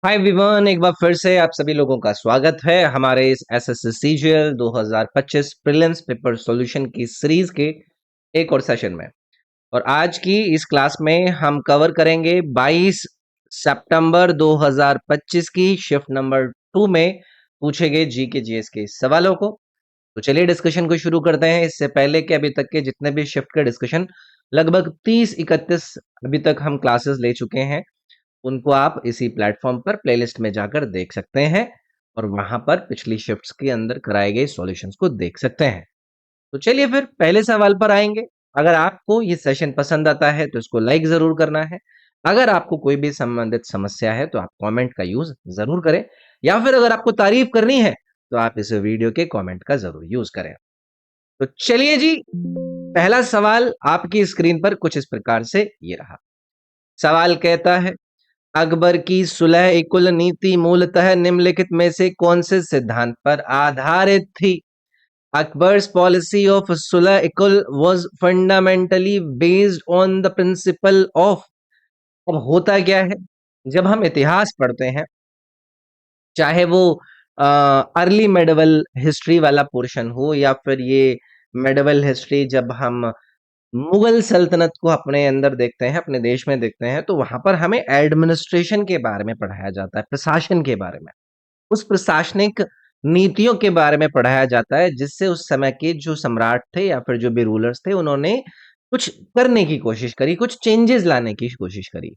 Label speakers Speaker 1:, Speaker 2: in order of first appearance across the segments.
Speaker 1: Hi everyone, एक बार फिर से आप सभी लोगों का स्वागत है हमारे इस SSC CGL 2025 prelims paper solution की सीरीज के एक और सेशन में। और आज की इस क्लास में हम कवर करेंगे 22 सितंबर 2025 की शिफ्ट नंबर 2 में पूछे गए जी के जीएस के सवालों को। तो चलिए डिस्कशन को शुरू करते हैं। इससे पहले कि अभी तक के जितने भी शिफ्ट के डिस्कशन लगभग 30-31 अभी तक हम क्लासेस ले चुके हैं, उनको आप इसी प्लेटफॉर्म पर प्लेलिस्ट में जाकर देख सकते हैं और वहां पर पिछली शिफ्ट्स के अंदर कराए गए सॉल्यूशंस को देख सकते हैं। तो चलिए फिर पहले सवाल पर आएंगे। अगर आपको ये सेशन पसंद आता है तो इसको लाइक जरूर करना है। अगर आपको कोई भी संबंधित समस्या है तो आप कमेंट का यूज जरूर करें, या फिर अगर आपको तारीफ करनी है तो आप इस वीडियो के कमेंट का जरूर यूज करें। तो चलिए जी, पहला सवाल आपकी स्क्रीन पर कुछ इस प्रकार से ये रहा। सवाल कहता है, अकबर की सुलह कुल नीति मूलतः निम्नलिखित में से कौन से सिद्धांत पर आधारित थी? Akbar's policy of Sulh-e-Kul was fundamentally based on the principle of। अब होता क्या है, जब हम इतिहास पढ़ते हैं, चाहे वो अर्ली मेडिवल हिस्ट्री वाला पोर्शन हो या फिर ये मेडिवल हिस्ट्री, जब हम मुगल सल्तनत को अपने अंदर देखते हैं, अपने देश में देखते हैं, तो वहां पर हमें एडमिनिस्ट्रेशन के बारे में पढ़ाया जाता है, प्रशासन के बारे में, उस प्रशासनिक नीतियों के बारे में पढ़ाया जाता है, जिससे उस समय के जो सम्राट थे या फिर जो भी रूलर्स थे, उन्होंने कुछ करने की कोशिश करी, कुछ चेंजेस लाने की कोशिश करी।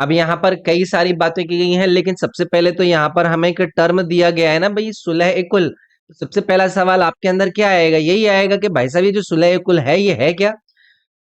Speaker 1: अब यहाँ पर कई सारी बातें की गई हैं, लेकिन सबसे पहले तो यहाँ पर हमें एक टर्म दिया गया है ना भाई, सुलह ए कुल। तो सबसे पहला सवाल आपके अंदर क्या आएगा, यही आएगा कि भाई साहब ये जो सुलह ए कुल है, ये है क्या?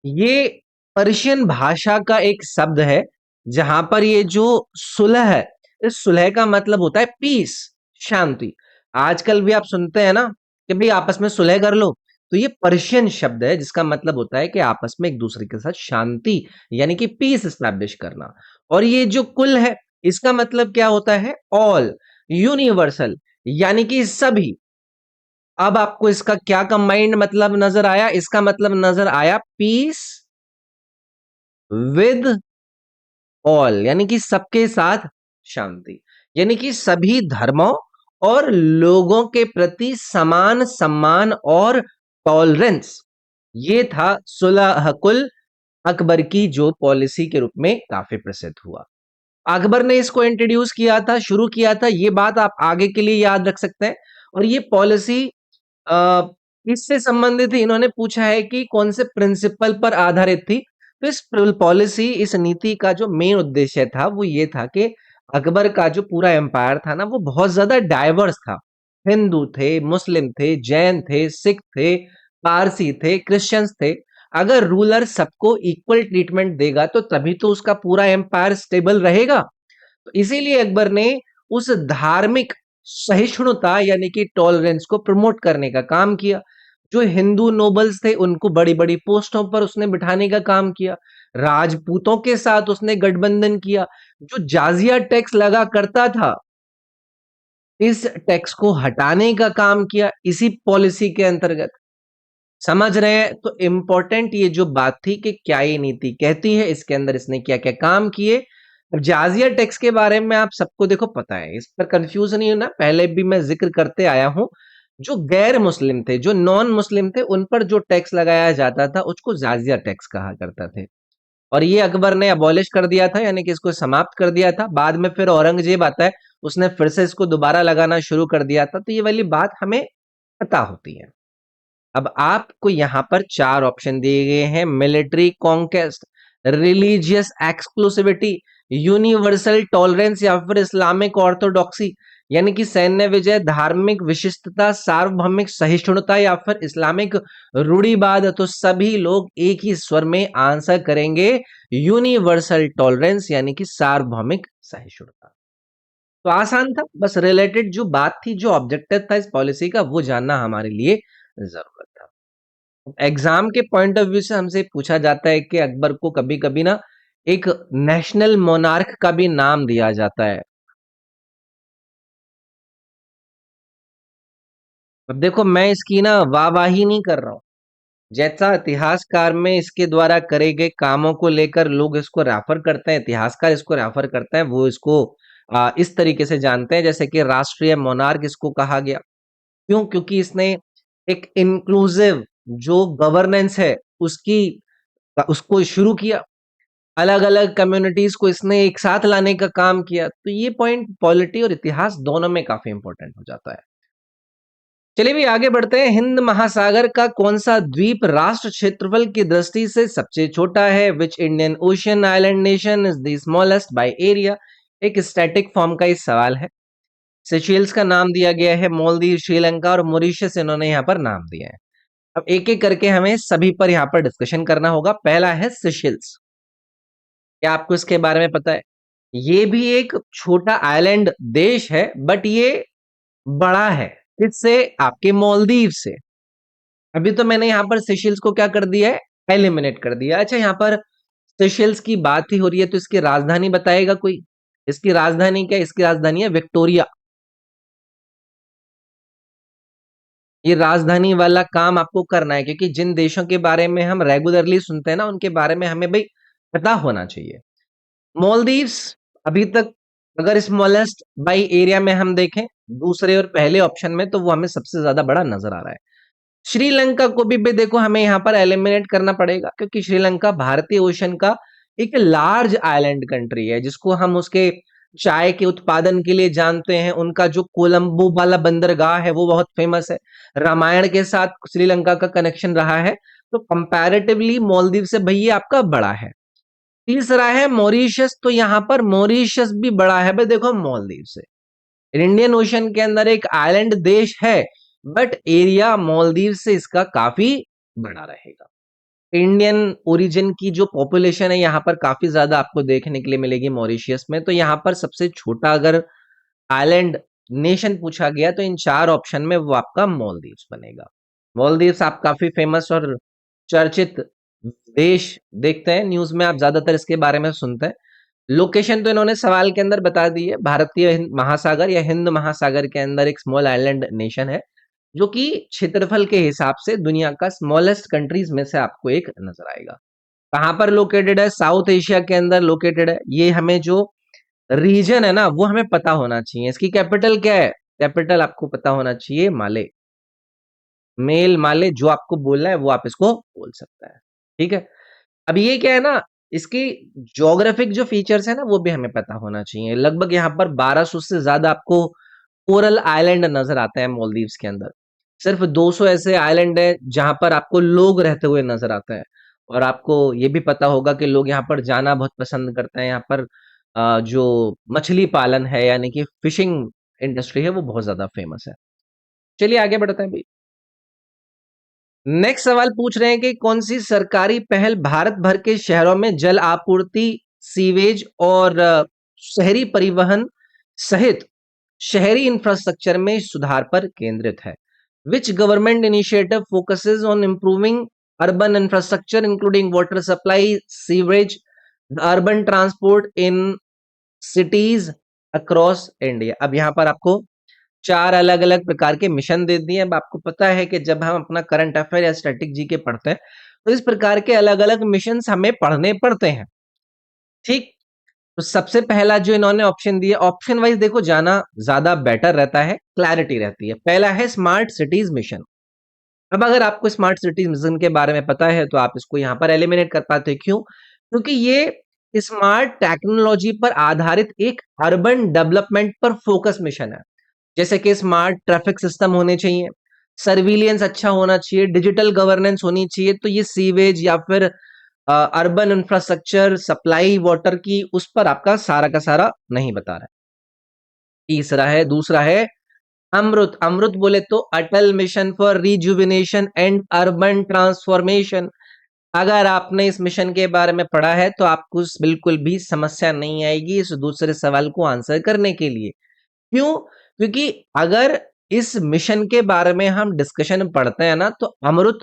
Speaker 1: ये पर्शियन भाषा का एक शब्द है, जहां पर ये जो सुलह है, इस सुलह का मतलब होता है पीस, शांति। आजकल भी आप सुनते हैं ना कि भाई आपस में सुलह कर लो, तो ये पर्शियन शब्द है जिसका मतलब होता है कि आपस में एक दूसरे के साथ शांति, यानी कि पीस एस्टैब्लिश करना। और ये जो कुल है, इसका मतलब क्या होता है? ऑल, यूनिवर्सल, यानी कि सभी। अब आपको इसका क्या कंबाइंड मतलब नजर आया? इसका मतलब नजर आया पीस विद ऑल, यानी कि सबके साथ शांति, यानी कि सभी धर्मों और लोगों के प्रति समान सम्मान और टॉलरेंस। ये था सुलह कुल अकबर की जो पॉलिसी के रूप में काफी प्रसिद्ध हुआ। अकबर ने इसको इंट्रोड्यूस किया था, शुरू किया था, ये बात आप आगे के लिए याद रख सकते हैं। और ये पॉलिसी किससे संबंधित थी? इन्होंने पूछा है कि कौन से प्रिंसिपल पर आधारित थी। तो इस पॉलिसी, इस नीति का जो मेन उद्देश्य था वो ये था कि अकबर का जो पूरा एम्पायर था ना, वो बहुत ज्यादा डाइवर्स था। हिंदू थे, मुस्लिम थे, जैन थे, सिख थे, पारसी थे, क्रिश्चियंस थे। अगर रूलर सबको इक्वल ट्रीटमेंट देगा तो तभी तो उसका पूरा एम्पायर स्टेबल रहेगा। तो इसीलिए अकबर ने उस धार्मिक सहिष्णुता यानी कि टॉलरेंस को प्रमोट करने का काम किया। जो हिंदू नोबल्स थे उनको बड़ी बड़ी पोस्टों पर उसने बिठाने का काम किया। राजपूतों के साथ उसने गठबंधन किया। जो जाजिया टैक्स लगा करता था, इस टैक्स को हटाने का काम किया इसी पॉलिसी के अंतर्गत। समझ रहे हैं? तो इंपॉर्टेंट ये जो बात थी कि क्या ये नीति कहती है, इसके अंदर इसने क्या क्या काम किए। अब जाजिया टैक्स के बारे में आप सबको देखो पता है, इस पर कंफ्यूज नहीं होना, पहले भी मैं जिक्र करते आया हूं। जो गैर मुस्लिम थे, जो नॉन मुस्लिम थे, उन पर जो टैक्स लगाया जाता था उसको जाजिया टैक्स कहा करता थे। और ये अकबर ने अबॉलिश कर दिया था, यानी कि इसको समाप्त कर दिया था। बाद में फिर औरंगजेब आता है, उसने फिर से इसको दोबारा लगाना शुरू कर दिया था। तो ये वाली बात हमें पता होती है। अब आपको यहां पर चार ऑप्शन दिए गए हैं: military conquest, religious exclusivity, universal tolerance या फिर इस्लामिक ऑर्थोडॉक्सी। यानी कि सैन्य विजय, धार्मिक विशिष्टता, सार्वभौमिक सहिष्णुता या फिर इस्लामिक रूढ़िवाद। तो सभी लोग एक ही स्वर में आंसर करेंगे यूनिवर्सल टॉलरेंस, यानी कि सार्वभौमिक सहिष्णुता। तो आसान था, बस रिलेटेड जो बात थी, जो ऑब्जेक्टिव था इस पॉलिसी का, वो जानना हमारे लिए जरूरत था। एग्जाम के पॉइंट ऑफ व्यू से हमसे पूछा जाता है कि अकबर को कभी कभी ना एक नेशनल मोनार्क का भी नाम दिया जाता है। अब देखो, मैं इसकी ना वाहवाही नहीं कर रहा हूं। जैसा इतिहासकार में इसके द्वारा करे गए कामों को लेकर लोग इसको रेफर करते हैं, इतिहासकार इसको रेफर करते हैं, वो इसको इस तरीके से जानते हैं, जैसे कि राष्ट्रीय मोनार्क इसको कहा गया। क्यों? क्योंकि इसने एक इंक्लूसिव जो गवर्नेंस है उसकी उसको शुरू किया, अलग अलग कम्युनिटीज को इसने एक साथ लाने का काम किया। तो ये पॉइंट पॉलिटी और इतिहास दोनों में काफी इंपॉर्टेंट हो जाता है। चलिए भी आगे बढ़ते हैं। हिंद महासागर का कौन सा द्वीप राष्ट्र क्षेत्रफल की दृष्टि से सबसे छोटा है? Which Indian ocean island nation is the smallest by area? एक स्टैटिक फॉर्म का ये सवाल है। सेशेल्स का नाम दिया गया है, मालदीव, श्रीलंका और मॉरिशस इन्होंने यहाँ पर नाम दिया है। अब एक एक करके हमें सभी पर यहाँ पर डिस्कशन करना होगा। पहला है सेशेल्स। क्या आपको इसके बारे में पता है? ये भी एक छोटा आइलैंड देश है, बट ये बड़ा है किससे? आपके मालदीव से। अभी तो मैंने यहाँ पर सेशेल्स को क्या कर दिया है? एलिमिनेट कर दिया। अच्छा, यहाँ पर सेशेल्स की बात ही हो रही है तो इसकी राजधानी बताएगा कोई? इसकी राजधानी क्या है? इसकी राजधानी है विक्टोरिया। ये राजधानी वाला काम आपको करना है, क्योंकि जिन देशों के बारे में हम रेगुलरली सुनते हैं ना, उनके बारे में हमें भाई पता होना चाहिए। मालदीव्स अभी तक अगर स्मॉलेस्ट बाई एरिया में हम देखें दूसरे और पहले ऑप्शन में, तो वो हमें सबसे ज्यादा बड़ा नजर आ रहा है। श्रीलंका को भी देखो हमें यहाँ पर एलिमिनेट करना पड़ेगा, क्योंकि श्रीलंका भारतीय ओशन का एक लार्ज आइलैंड कंट्री है, जिसको हम उसके चाय के उत्पादन के लिए जानते हैं। उनका जो कोलंबो वाला बंदरगाह है वो बहुत फेमस है। रामायण के साथ श्रीलंका का कनेक्शन रहा है, तो कंपैरेटिवली मालदीव से भैया आपका बड़ा है। तीसरा है मॉरिशस, तो यहाँ पर मॉरिशस भी बड़ा है भाई देखो मालदीव से। इंडियन ओशन के अंदर एक आइलैंड देश है, बट एरिया मालदीव से इसका काफी बड़ा रहेगा। इंडियन ओरिजिन की जो पॉपुलेशन है यहाँ पर काफी ज्यादा आपको देखने के लिए मिलेगी मॉरिशियस में। तो यहाँ पर सबसे छोटा अगर आइलैंड नेशन पूछा गया तो इन चार ऑप्शन में वो आपका मालदीव्स बनेगा। मालदीव्स आप काफी फेमस और चर्चित देश देखते हैं, न्यूज में आप ज्यादातर इसके बारे में सुनते हैं। लोकेशन तो इन्होंने सवाल के अंदर बता दी है, भारतीय महासागर या हिंद महासागर के अंदर एक स्मॉल आइलैंड नेशन है, जो कि क्षेत्रफल के हिसाब से दुनिया का स्मॉलेस्ट कंट्रीज में से आपको एक नजर आएगा। कहां पर लोकेटेड है? साउथ एशिया के अंदर लोकेटेड है। ये हमें जो रीजन है ना वो हमें पता होना चाहिए। इसकी कैपिटल क्या है? कैपिटल आपको पता होना चाहिए माले। मेल माले जो आपको बोलना है वो आप इसको बोल सकता है। ठीक है। अब ये क्या है ना, इसकी ज्योग्राफिक जो फीचर्स है ना वो भी हमें पता होना चाहिए। लगभग यहाँ पर 1200 से ज्यादा आपको कोरल आइलैंड नजर आते हैं मालदीव्स के अंदर। सिर्फ 200 ऐसे आइलैंड है जहां पर आपको लोग रहते हुए नजर आते हैं। और आपको ये भी पता होगा कि लोग यहाँ पर जाना बहुत पसंद करते हैं। यहाँ पर जो मछली पालन है यानी कि फिशिंग इंडस्ट्री है वो बहुत ज्यादा फेमस है। चलिए आगे बढ़ते हैं भाई। नेक्स्ट सवाल पूछ रहे हैं कि कौन सी सरकारी पहल भारत भर के शहरों में जल आपूर्ति, सीवेज और शहरी परिवहन सहित शहरी इंफ्रास्ट्रक्चर में सुधार पर केंद्रित है? Which government initiative focuses on improving urban infrastructure including water supply, sewerage, urban transport in cities across India? अब यहाँ पर आपको चार अलग अलग प्रकार के मिशन दे दिए। अब आपको पता है कि जब हम अपना करंट अफेयर या स्टैटिक जी के पढ़ते हैं तो इस प्रकार के अलग अलग मिशन हमें पढ़ने पड़ते हैं। ठीक, तो सबसे पहला जो इन्होंने ऑप्शन दिया, ऑप्शन वाइज देखो जाना ज्यादा बेटर रहता है, क्लैरिटी रहती है। पहला है स्मार्ट सिटीज मिशन। अब अगर आपको स्मार्ट सिटीज मिशन के बारे में पता है तो आप इसको यहां पर एलिमिनेट कर पाते। क्यों? क्योंकि ये स्मार्ट टेक्नोलॉजी पर आधारित एक अर्बन डेवलपमेंट पर फोकस मिशन है। जैसे कि स्मार्ट ट्रैफिक सिस्टम होने चाहिए, सर्विलियंस अच्छा होना चाहिए, डिजिटल गवर्नेंस होनी चाहिए। तो ये सीवेज या फिर अर्बन इंफ्रास्ट्रक्चर, सप्लाई वाटर की, उस पर आपका सारा का सारा नहीं बता रहा है। तीसरा है, दूसरा है अमृत। अमृत बोले तो Atal mission for rejuvenation and urban transformation. अगर आपने इस मिशन के बारे में पढ़ा है तो आपको बिल्कुल भी समस्या नहीं आएगी इस दूसरे सवाल को आंसर करने के लिए। क्यों? क्योंकि अगर इस मिशन के बारे में हम डिस्कशन पढ़ते हैं ना, तो अमृत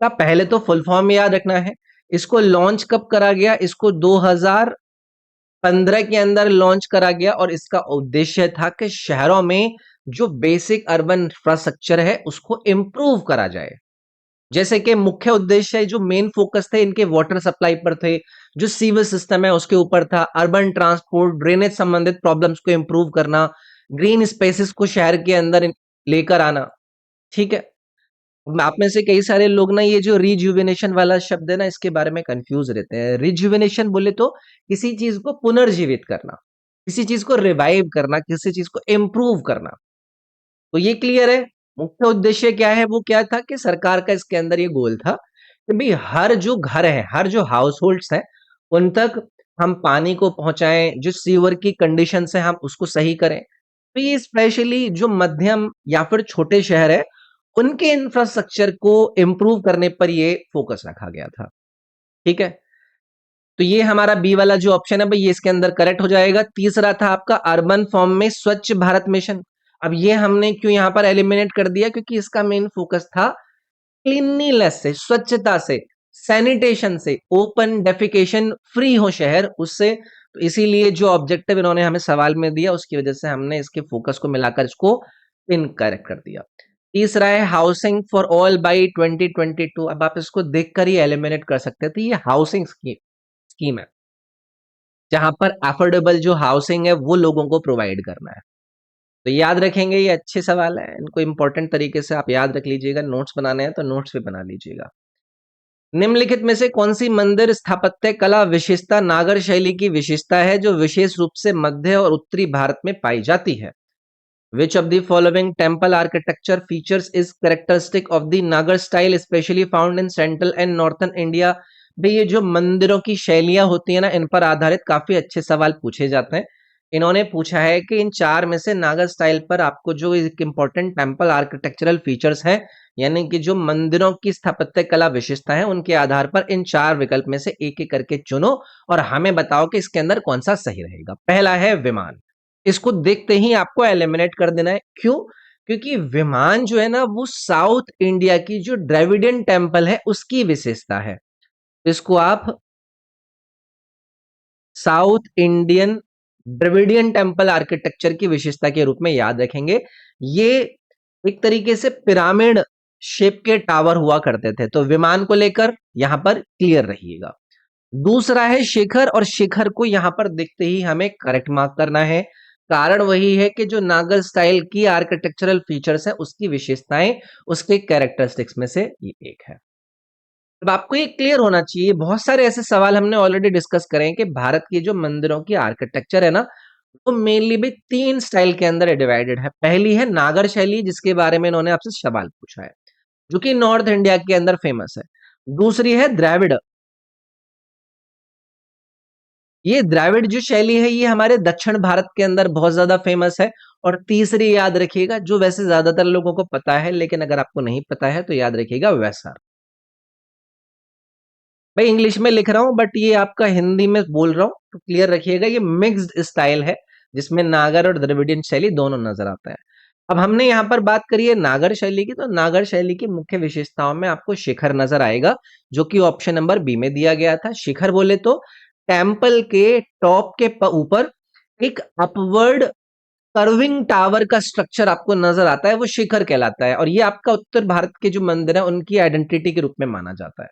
Speaker 1: का पहले तो फुल फॉर्म याद रखना है। इसको लॉन्च कब करा गया? इसको 2015 के अंदर लॉन्च करा गया और इसका उद्देश्य था कि शहरों में जो बेसिक अर्बन इंफ्रास्ट्रक्चर है उसको इंप्रूव करा जाए। जैसे कि मुख्य उद्देश्य जो मेन फोकस थे इनके वाटर सप्लाई पर थे, जो सीवर सिस्टम है उसके ऊपर था, अर्बन ट्रांसपोर्ट, ड्रेनेज संबंधित प्रॉब्लम्स को इंप्रूव करना, ग्रीन स्पेसेस को शहर के अंदर लेकर आना। ठीक है। आप में से कई सारे लोग ना ये जो रिजुविनेशन वाला शब्द है ना इसके बारे में कंफ्यूज रहते हैं। रिजुविनेशन बोले तो किसी चीज को पुनर्जीवित करना, किसी चीज को रिवाइव करना, किसी चीज को इम्प्रूव करना। तो ये क्लियर है। मुख्य उद्देश्य क्या है, वो क्या था कि सरकार का इसके अंदर ये गोल था कि भाई हर जो घर है, हर जो हाउस होल्ड्स है, उन तक हम पानी को पहुंचाएं, जो सीवर की कंडीशन है हम उसको सही करें। तो ये स्पेशली जो मध्यम या फिर छोटे शहर है उनके इंफ्रास्ट्रक्चर को इम्प्रूव करने पर ये फोकस रखा गया था। ठीक है। तो ये हमारा बी वाला जो ऑप्शन है भाई ये इसके अंदर करेक्ट हो जाएगा। तीसरा था आपका अर्बन फॉर्म में स्वच्छ भारत मिशन। अब ये हमने क्यों यहां पर एलिमिनेट कर दिया, क्योंकि इसका मेन फोकस था क्लीनलीनेस से, स्वच्छता से, सैनिटेशन से, ओपन डेफिकेशन फ्री हो शहर उससे। तो इसीलिए जो ऑब्जेक्टिव इन्होंने हमें सवाल में दिया उसकी वजह से हमने इसके फोकस को मिलाकर इसको इनकरेक्ट कर दिया। तीसरा है हाउसिंग फॉर ऑल बाई 2022। अब आप इसको देखकर ही एलिमिनेट कर सकते थे। ये हाउसिंग स्कीम है जहां पर अफोर्डेबल जो हाउसिंग है वो लोगों को प्रोवाइड करना है। तो याद रखेंगे, ये अच्छे सवाल है, इनको इंपॉर्टेंट तरीके से आप याद रख लीजिएगा। नोट्स बनाने हैं तो नोट्स भी बना लीजिएगा। निम्नलिखित में से कौन सी मंदिर स्थापत्य कला विशेषता नागर शैली की विशेषता है जो विशेष रूप से मध्य और उत्तरी भारत में पाई जाती है? Which of the following temple architecture features is characteristic of the Nagar style especially found in central and northern India? भाई ये जो मंदिरों की शैलियां होती है ना इन पर आधारित काफी अच्छे सवाल पूछे जाते हैं। इन्होंने पूछा है कि इन चार में से नागर स्टाइल पर आपको जो एक इंपॉर्टेंट टेम्पल आर्किटेक्चरल फीचर्स हैं, यानी कि जो मंदिरों की स्थापत्य कला विशेषता है उनके आधार पर इन चार विकल्प में से एक एक करके चुनो और हमें बताओ कि इसके अंदर कौन सा सही रहेगा। पहला है विमान। इसको देखते ही आपको एलिमिनेट कर देना है। क्यों? क्योंकि विमान जो है ना वो साउथ इंडिया की जो द्रविडियन टेम्पल है उसकी विशेषता है। इसको आप south Indian Dravidian temple architecture की विशेषता के रूप में याद रखेंगे। ये एक तरीके से पिरामिड शेप के टावर हुआ करते थे। तो विमान को लेकर यहां पर क्लियर रहिएगा। दूसरा है शिखर, और शिखर को यहां पर देखते ही हमें करेक्ट मार्क करना है। कारण वही है कि जो नागर स्टाइल की आर्किटेक्चरल फीचर्स है उसकी विशेषताएं उसके कैरेक्टरिस्टिक्स में से ये एक है। अब आपको ये क्लियर होना चाहिए, बहुत सारे ऐसे सवाल हमने ऑलरेडी डिस्कस करे हैं कि भारत की जो मंदिरों की आर्किटेक्चर है ना वो मेनली भी तीन स्टाइल के अंदर डिवाइडेड है। पहली है नागर शैली जिसके बारे में इन्होंने आपसे सवाल पूछा है, जो कि नॉर्थ इंडिया के अंदर फेमस है। दूसरी है द्रविड़। ये द्रविड़ जो शैली है ये हमारे दक्षिण भारत के अंदर बहुत ज्यादा फेमस है। और तीसरी याद रखिएगा जो वैसे ज्यादातर लोगों को पता है लेकिन अगर आपको नहीं पता है तो याद रखिएगा वैसा। भाई इंग्लिश में लिख रहा हूं बट ये आपका हिंदी में बोल रहा हूं तो क्लियर रखिएगा, ये मिक्स्ड स्टाइल है जिसमें नागर और द्रविडियन शैली दोनों नजर आता है। अब हमने यहां पर बात करी है नागर शैली की, तो नागर शैली की मुख्य विशेषताओं में आपको शिखर नजर आएगा जो कि ऑप्शन नंबर बी में दिया गया था। शिखर बोले तो टेम्पल के टॉप के ऊपर एक अपवर्ड कर्विंग टावर का स्ट्रक्चर आपको नजर आता है, वो शिखर कहलाता है। और ये आपका उत्तर भारत के जो मंदिर है उनकी आइडेंटिटी के रूप में माना जाता है।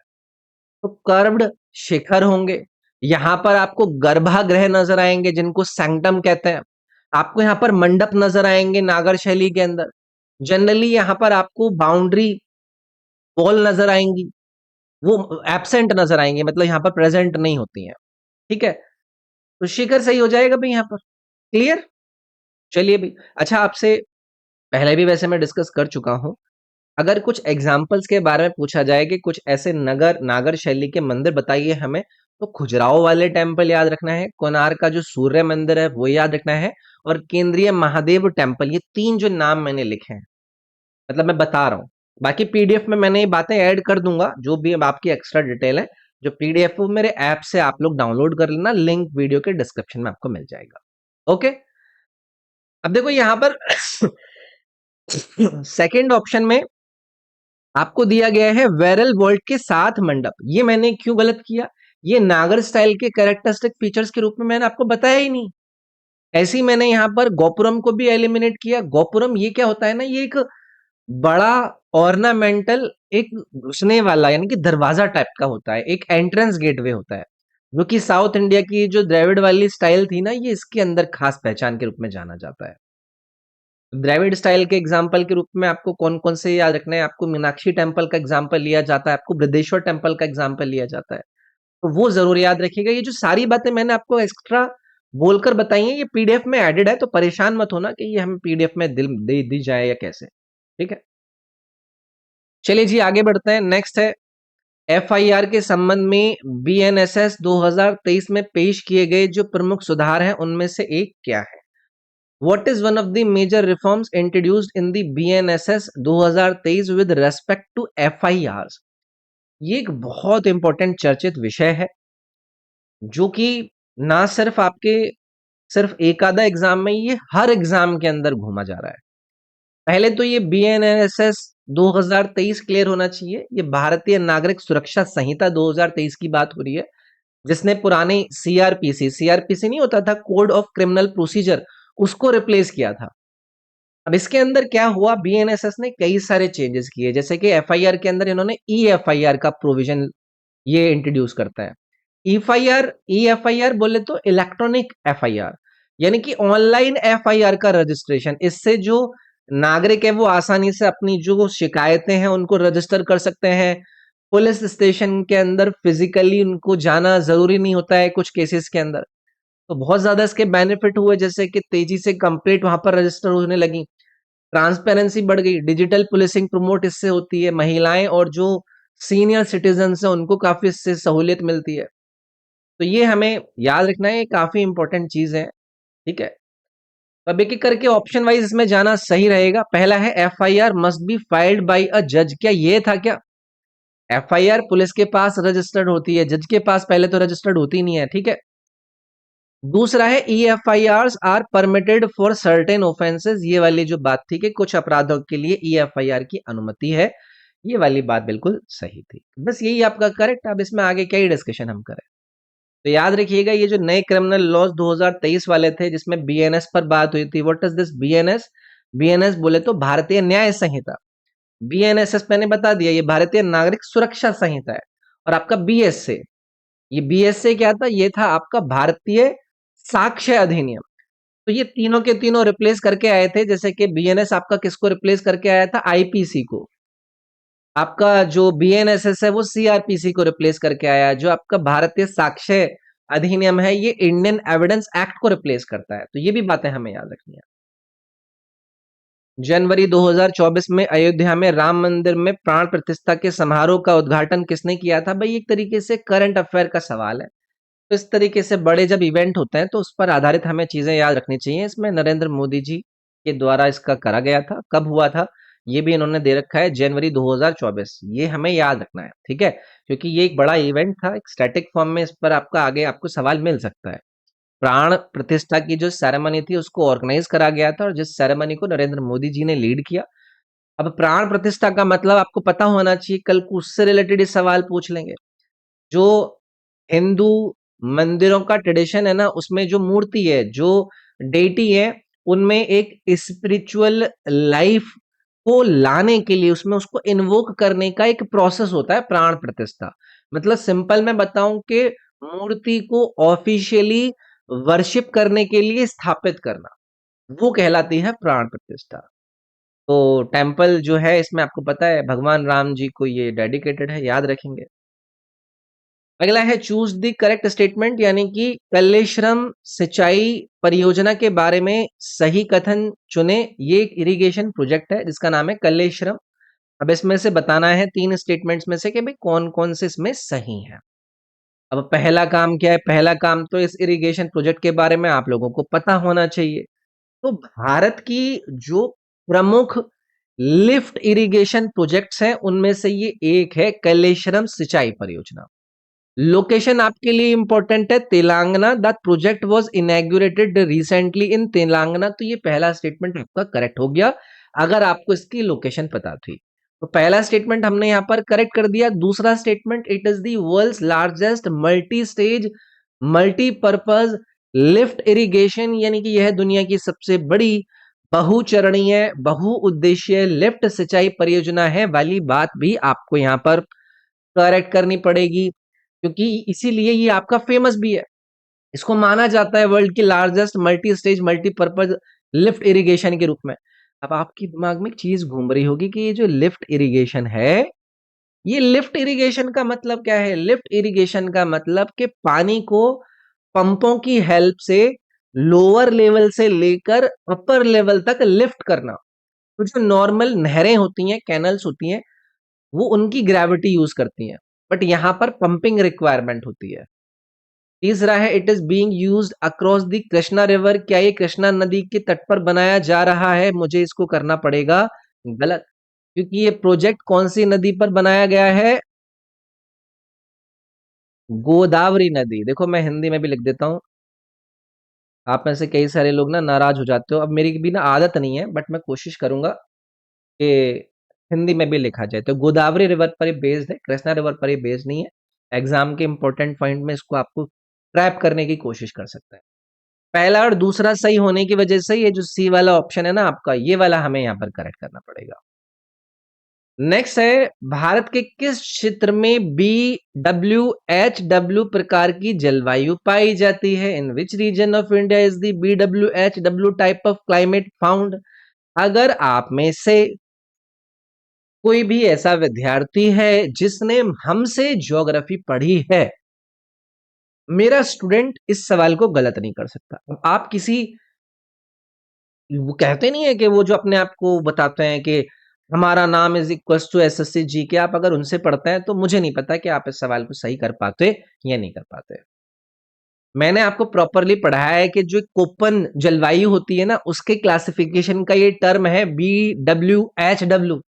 Speaker 1: तो कर्व्ड शिखर होंगे। यहां पर आपको गर्भागृह नजर आएंगे जिनको सैंक्टम कहते हैं। आपको यहाँ पर मंडप नजर आएंगे नागर शैली के अंदर। जनरली यहाँ पर आपको बाउंड्री वॉल नजर आएंगी, वो एब्सेंट नजर आएंगे, मतलब यहाँ पर प्रेजेंट नहीं होती हैं। ठीक है। तो शिखर सही हो जाएगा भाई यहाँ पर। क्लियर? चलिए भाई। अच्छा, आपसे पहले भी वैसे मैं डिस्कस कर चुका हूं। अगर कुछ एग्जाम्पल्स के बारे में पूछा जाए कि कुछ ऐसे नागर शैली के मंदिर बताइए हमें, तो खजुराहो वाले टेम्पल याद रखना है, कोणार्क का जो सूर्य मंदिर है वो याद रखना है, और केंद्रीय महादेव टेम्पल। ये तीन जो नाम मैंने लिखे हैं, मतलब मैं बता रहा हूँ। बाकी पीडीएफ में मैंने ये बातें ऐड कर दूंगा, जो भी अब आपकी एक्स्ट्रा डिटेल है। जो पीडीएफ वो मेरे ऐप से आप लोग डाउनलोड कर लेना, लिंक वीडियो के डिस्क्रिप्शन में आपको मिल जाएगा। ओके। अब देखो यहां पर सेकेंड ऑप्शन में आपको दिया गया है वेरल वॉल्ट के साथ मंडप। ये मैंने क्यों गलत किया? ये नागर स्टाइल के कैरेक्टरिस्टिक फीचर्स के रूप में मैंने आपको बताया ही नहीं। ऐसे ही मैंने यहाँ पर गोपुरम को भी एलिमिनेट किया। गोपुरम ये क्या होता है ना, ये एक बड़ा ऑर्नामेंटल एक घुसने वाला यानी कि दरवाजा टाइप का होता है, एक एंट्रेंस गेटवे होता है, जो कि साउथ इंडिया की जो द्रविड़ वाली स्टाइल थी ना, ये इसके अंदर खास पहचान के रूप में जाना जाता है। द्रविड़ स्टाइल के एग्जाम्पल के रूप में आपको कौन कौन से याद रखना है? आपको मीनाक्षी टेम्पल का एग्जाम्पल लिया जाता है, आपको बृहदेश्वर टेम्पल का एग्जाम्पल लिया जाता है, तो वो जरूर याद रखिएगा। ये जो सारी बातें मैंने आपको एक्स्ट्रा बोलकर बताई हैं, ये पीडीएफ में एडेड है, तो परेशान मत होना कि ये हमें पीडीएफ में दे दी जाए या कैसे। ठीक है, चलिए जी आगे बढ़ते हैं। नेक्स्ट है एफआईआर के संबंध में बीएनएसएस 2023 में पेश किए गए जो प्रमुख सुधार हैं उनमें से एक क्या है? What is one of the major reforms introduced in the BNSS 2023 with respect to FIRs? ये एक बहुत इंपॉर्टेंट चर्चित विषय है जो कि ना सिर्फ आपके सिर्फ एक आधा एग्जाम में, ये हर एग्जाम के अंदर घूमा जा रहा है। पहले तो ये बीएनएसएस 2023 क्लियर होना चाहिए। ये भारतीय नागरिक सुरक्षा संहिता 2023 की बात हो रही है, जिसने पुराने सीआरपीसी नहीं होता था, कोड ऑफ क्रिमिनल प्रोसीजर, उसको रिप्लेस किया था। अब इसके अंदर क्या हुआ, बीएनएसएस ने कई सारे चेंजेस किए, जैसे कि एफआईआर के अंदर इन्होंने ई एफआईआर का प्रोविजन ये इंट्रोड्यूस करता है। ई एफआईआर बोले तो इलेक्ट्रॉनिक एफआईआर, यानी कि ऑनलाइन एफआईआर का रजिस्ट्रेशन। इससे जो नागरिक है वो आसानी से अपनी जो शिकायतें हैं उनको रजिस्टर कर सकते हैं। पुलिस स्टेशन के अंदर फिजिकली उनको जाना जरूरी नहीं होता है कुछ केसेस के अंदर। तो बहुत ज्यादा इसके बेनिफिट हुए, जैसे कि तेजी से कंप्लेंट वहां पर रजिस्टर होने लगी, ट्रांसपेरेंसी बढ़ गई, डिजिटल पुलिसिंग प्रमोट इससे होती है, महिलाएं और जो सीनियर सिटीजन है उनको काफी इससे सहूलियत मिलती है। तो ये हमें याद रखना है, ये काफी इंपॉर्टेंट चीज है। ठीक है, तो अब एक एक करके ऑप्शन वाइज इसमें जाना सही रहेगा। पहला है FIR must be filed by a जज। क्या ये था क्या? एफआईआर पुलिस के पास रजिस्टर्ड होती है, जज के पास पहले तो रजिस्टर्ड होती नहीं है। ठीक है, दूसरा है EFIR are permitted for certain offences. ये वाली जो बात थी कि कुछ अपराधों के लिए ईएफआईआर की अनुमति है, ये वाली बात बिल्कुल सही थी। बस यही आपका करेक्ट। अब इसमें आगे क्या ही डिस्कशन हम करें। तो याद रखिएगा, ये जो नए क्रिमिनल लॉज 2023 वाले थे जिसमें बीएनएस पर बात हुई थी। What is this BNS? BNS बोले तो भारतीय न्याय संहिता। बीएनएसएस मैंने बता दिया, ये भारतीय नागरिक सुरक्षा संहिता है। और आपका बीएसए, ये बीएसए क्या था? ये था आपका भारतीय साक्ष्य अधिनियम। तो ये तीनों के तीनों रिप्लेस करके आए थे, जैसे कि बीएनएस आपका किसको रिप्लेस करके आया था? आईपीसी को। आपका जो बीएनएसएस है वो सीआरपीसी को रिप्लेस करके आया। जो आपका भारतीय साक्ष्य अधिनियम है ये इंडियन एविडेंस एक्ट को रिप्लेस करता है। तो ये भी बातें हमें याद रखनी है। जनवरी 2024 में अयोध्या में राम मंदिर में प्राण प्रतिष्ठा के समारोह का उद्घाटन किसने किया था? भाई एक तरीके से करंट अफेयर का सवाल है। तो इस तरीके से बड़े जब इवेंट होते हैं तो उस पर आधारित हमें चीजें याद रखनी चाहिए। इसमें नरेंद्र मोदी जी के द्वारा इसका करा गया था। कब हुआ था ये भी इन्होंने दे रखा है, जनवरी 2024। ये हमें याद रखना है, ठीक है, क्योंकि ये एक बड़ा इवेंट था, एक स्टैटिक फॉर्म में इस पर आपका आगे आपको सवाल मिल सकता है। प्राण प्रतिष्ठा की जो सेरेमनी थी उसको ऑर्गेनाइज करा गया था और जिस सेरेमनी को नरेंद्र मोदी जी ने लीड किया। अब प्राण प्रतिष्ठा का मतलब आपको पता होना चाहिए, कल को उससे रिलेटेड सवाल पूछ लेंगे। जो हिंदू मंदिरों का ट्रेडिशन है ना, उसमें जो मूर्ति है, जो डेटी है, उनमें एक स्पिरिचुअल लाइफ को लाने के लिए उसमें उसको इन्वोक करने का एक प्रोसेस होता है प्राण प्रतिष्ठा। मतलब सिंपल मैं बताऊं कि मूर्ति को ऑफिशियली वर्शिप करने के लिए स्थापित करना, वो कहलाती है प्राण प्रतिष्ठा। तो टेम्पल जो है इसमें आपको पता है भगवान राम जी को ये डेडिकेटेड है, याद रखेंगे। अगला है चूज द करेक्ट स्टेटमेंट, यानी कि कल्लेश्वरम सिंचाई परियोजना के बारे में सही कथन चुने। ये एक इरिगेशन प्रोजेक्ट है जिसका नाम है कल्लेश्वरम। अब इसमें से बताना है तीन स्टेटमेंट्स में से कि भाई कौन कौन से इसमें सही है। अब पहला काम क्या है? पहला काम तो इस इरिगेशन प्रोजेक्ट के बारे में आप लोगों को पता होना चाहिए। तो भारत की जो प्रमुख लिफ्ट इरिगेशन प्रोजेक्ट्स हैं उनमें से ये एक है कल्लेश्वरम सिंचाई परियोजना। लोकेशन आपके लिए इंपॉर्टेंट है, Telangana. The project was inaugurated recently in Telangana. तो ये पहला स्टेटमेंट आपका करेक्ट हो गया अगर आपको इसकी लोकेशन पता थी। तो पहला स्टेटमेंट हमने यहां पर करेक्ट कर दिया। दूसरा statement, it is the world's largest multi stage multipurpose lift irrigation, यानी कि यह दुनिया की सबसे बड़ी बहुचरणीय बहुउद्देशीय लिफ्ट सिंचाई परियोजना है वाली बात भी आपको यहाँ पर करेक्ट करनी पड़ेगी, क्योंकि इसीलिए ये आपका फेमस भी है। इसको माना जाता है वर्ल्ड की largest multi stage multipurpose lift irrigation के रूप में। अब आपके दिमाग में एक चीज घूम रही होगी कि ये जो लिफ्ट इरिगेशन है, ये लिफ्ट इरिगेशन का मतलब क्या है? लिफ्ट इरिगेशन का मतलब कि पानी को पंपों की हेल्प से लोअर लेवल से लेकर अपर लेवल तक लिफ्ट करना। तो जो नॉर्मल नहरें होती हैं, कैनल्स होती हैं, वो उनकी ग्रेविटी यूज करती हैं, बट यहां पर पंपिंग रिक्वायरमेंट होती है। तीसरा है it is being used across the Krishna river. क्या ये कृष्णा नदी के तट पर बनाया जा रहा है? मुझे इसको करना पड़ेगा गलत, क्योंकि ये प्रोजेक्ट कौन सी नदी पर बनाया गया है? गोदावरी नदी। देखो मैं हिंदी में भी लिख देता हूँ, आप में से कई सारे लोग ना नाराज हो जाते हो। अब मेरी भी ना आदत नहीं है, बट मैं कोशिश करूंगा कि हिंदी में भी लिखा जाए। तो गोदावरी रिवर पर ये बेस्ड है, कृष्णा रिवर पर ये बेस्ड नहीं है। एग्जाम के इंपॉर्टेंट पॉइंट में इसको आपको ट्रैप करने की कोशिश कर सकता है। पहला और दूसरा सही होने की वजह से ये जो सी वाला ऑप्शन है ना आपका, ये वाला हमें यहाँ पर करेक्ट करना पड़ेगा। नेक्स्ट है भारत के किस क्षेत्र में BWHW प्रकार की जलवायु पाई जाती है? In which region of India is the BWHW type of climate found? अगर आप में से कोई भी ऐसा विद्यार्थी है जिसने हमसे ज्योग्राफी पढ़ी है, मेरा स्टूडेंट इस सवाल को गलत नहीं कर सकता। अब आप किसी, वो कहते नहीं है कि वो जो अपने आप को बताते हैं कि हमारा नाम इज इक्वल्स टू SSC जी के, आप अगर उनसे पढ़ते हैं तो मुझे नहीं पता कि आप इस सवाल को सही कर पाते या नहीं कर पाते। मैंने आपको प्रॉपरली पढ़ाया है कि जो कोपन जलवायु होती है ना, उसके क्लासिफिकेशन का ये टर्म है BWHW।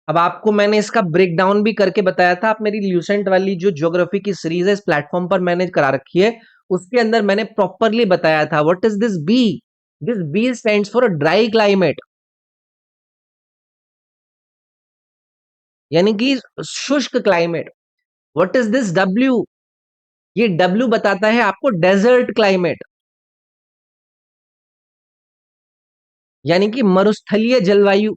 Speaker 1: अब आपको मैंने इसका ब्रेक डाउन भी करके बताया था। आप मेरी ल्यूसेंट वाली जो ज्योग्राफी की सीरीज है इस प्लेटफॉर्म पर मैंने करा रखी है, उसके अंदर मैंने प्रॉपरली बताया था what is this B. This B stands for a dry climate, यानी कि शुष्क climate. What is this W? ये डब्ल्यू बताता है आपको डेजर्ट क्लाइमेट, यानी कि मरुस्थलीय जलवायु।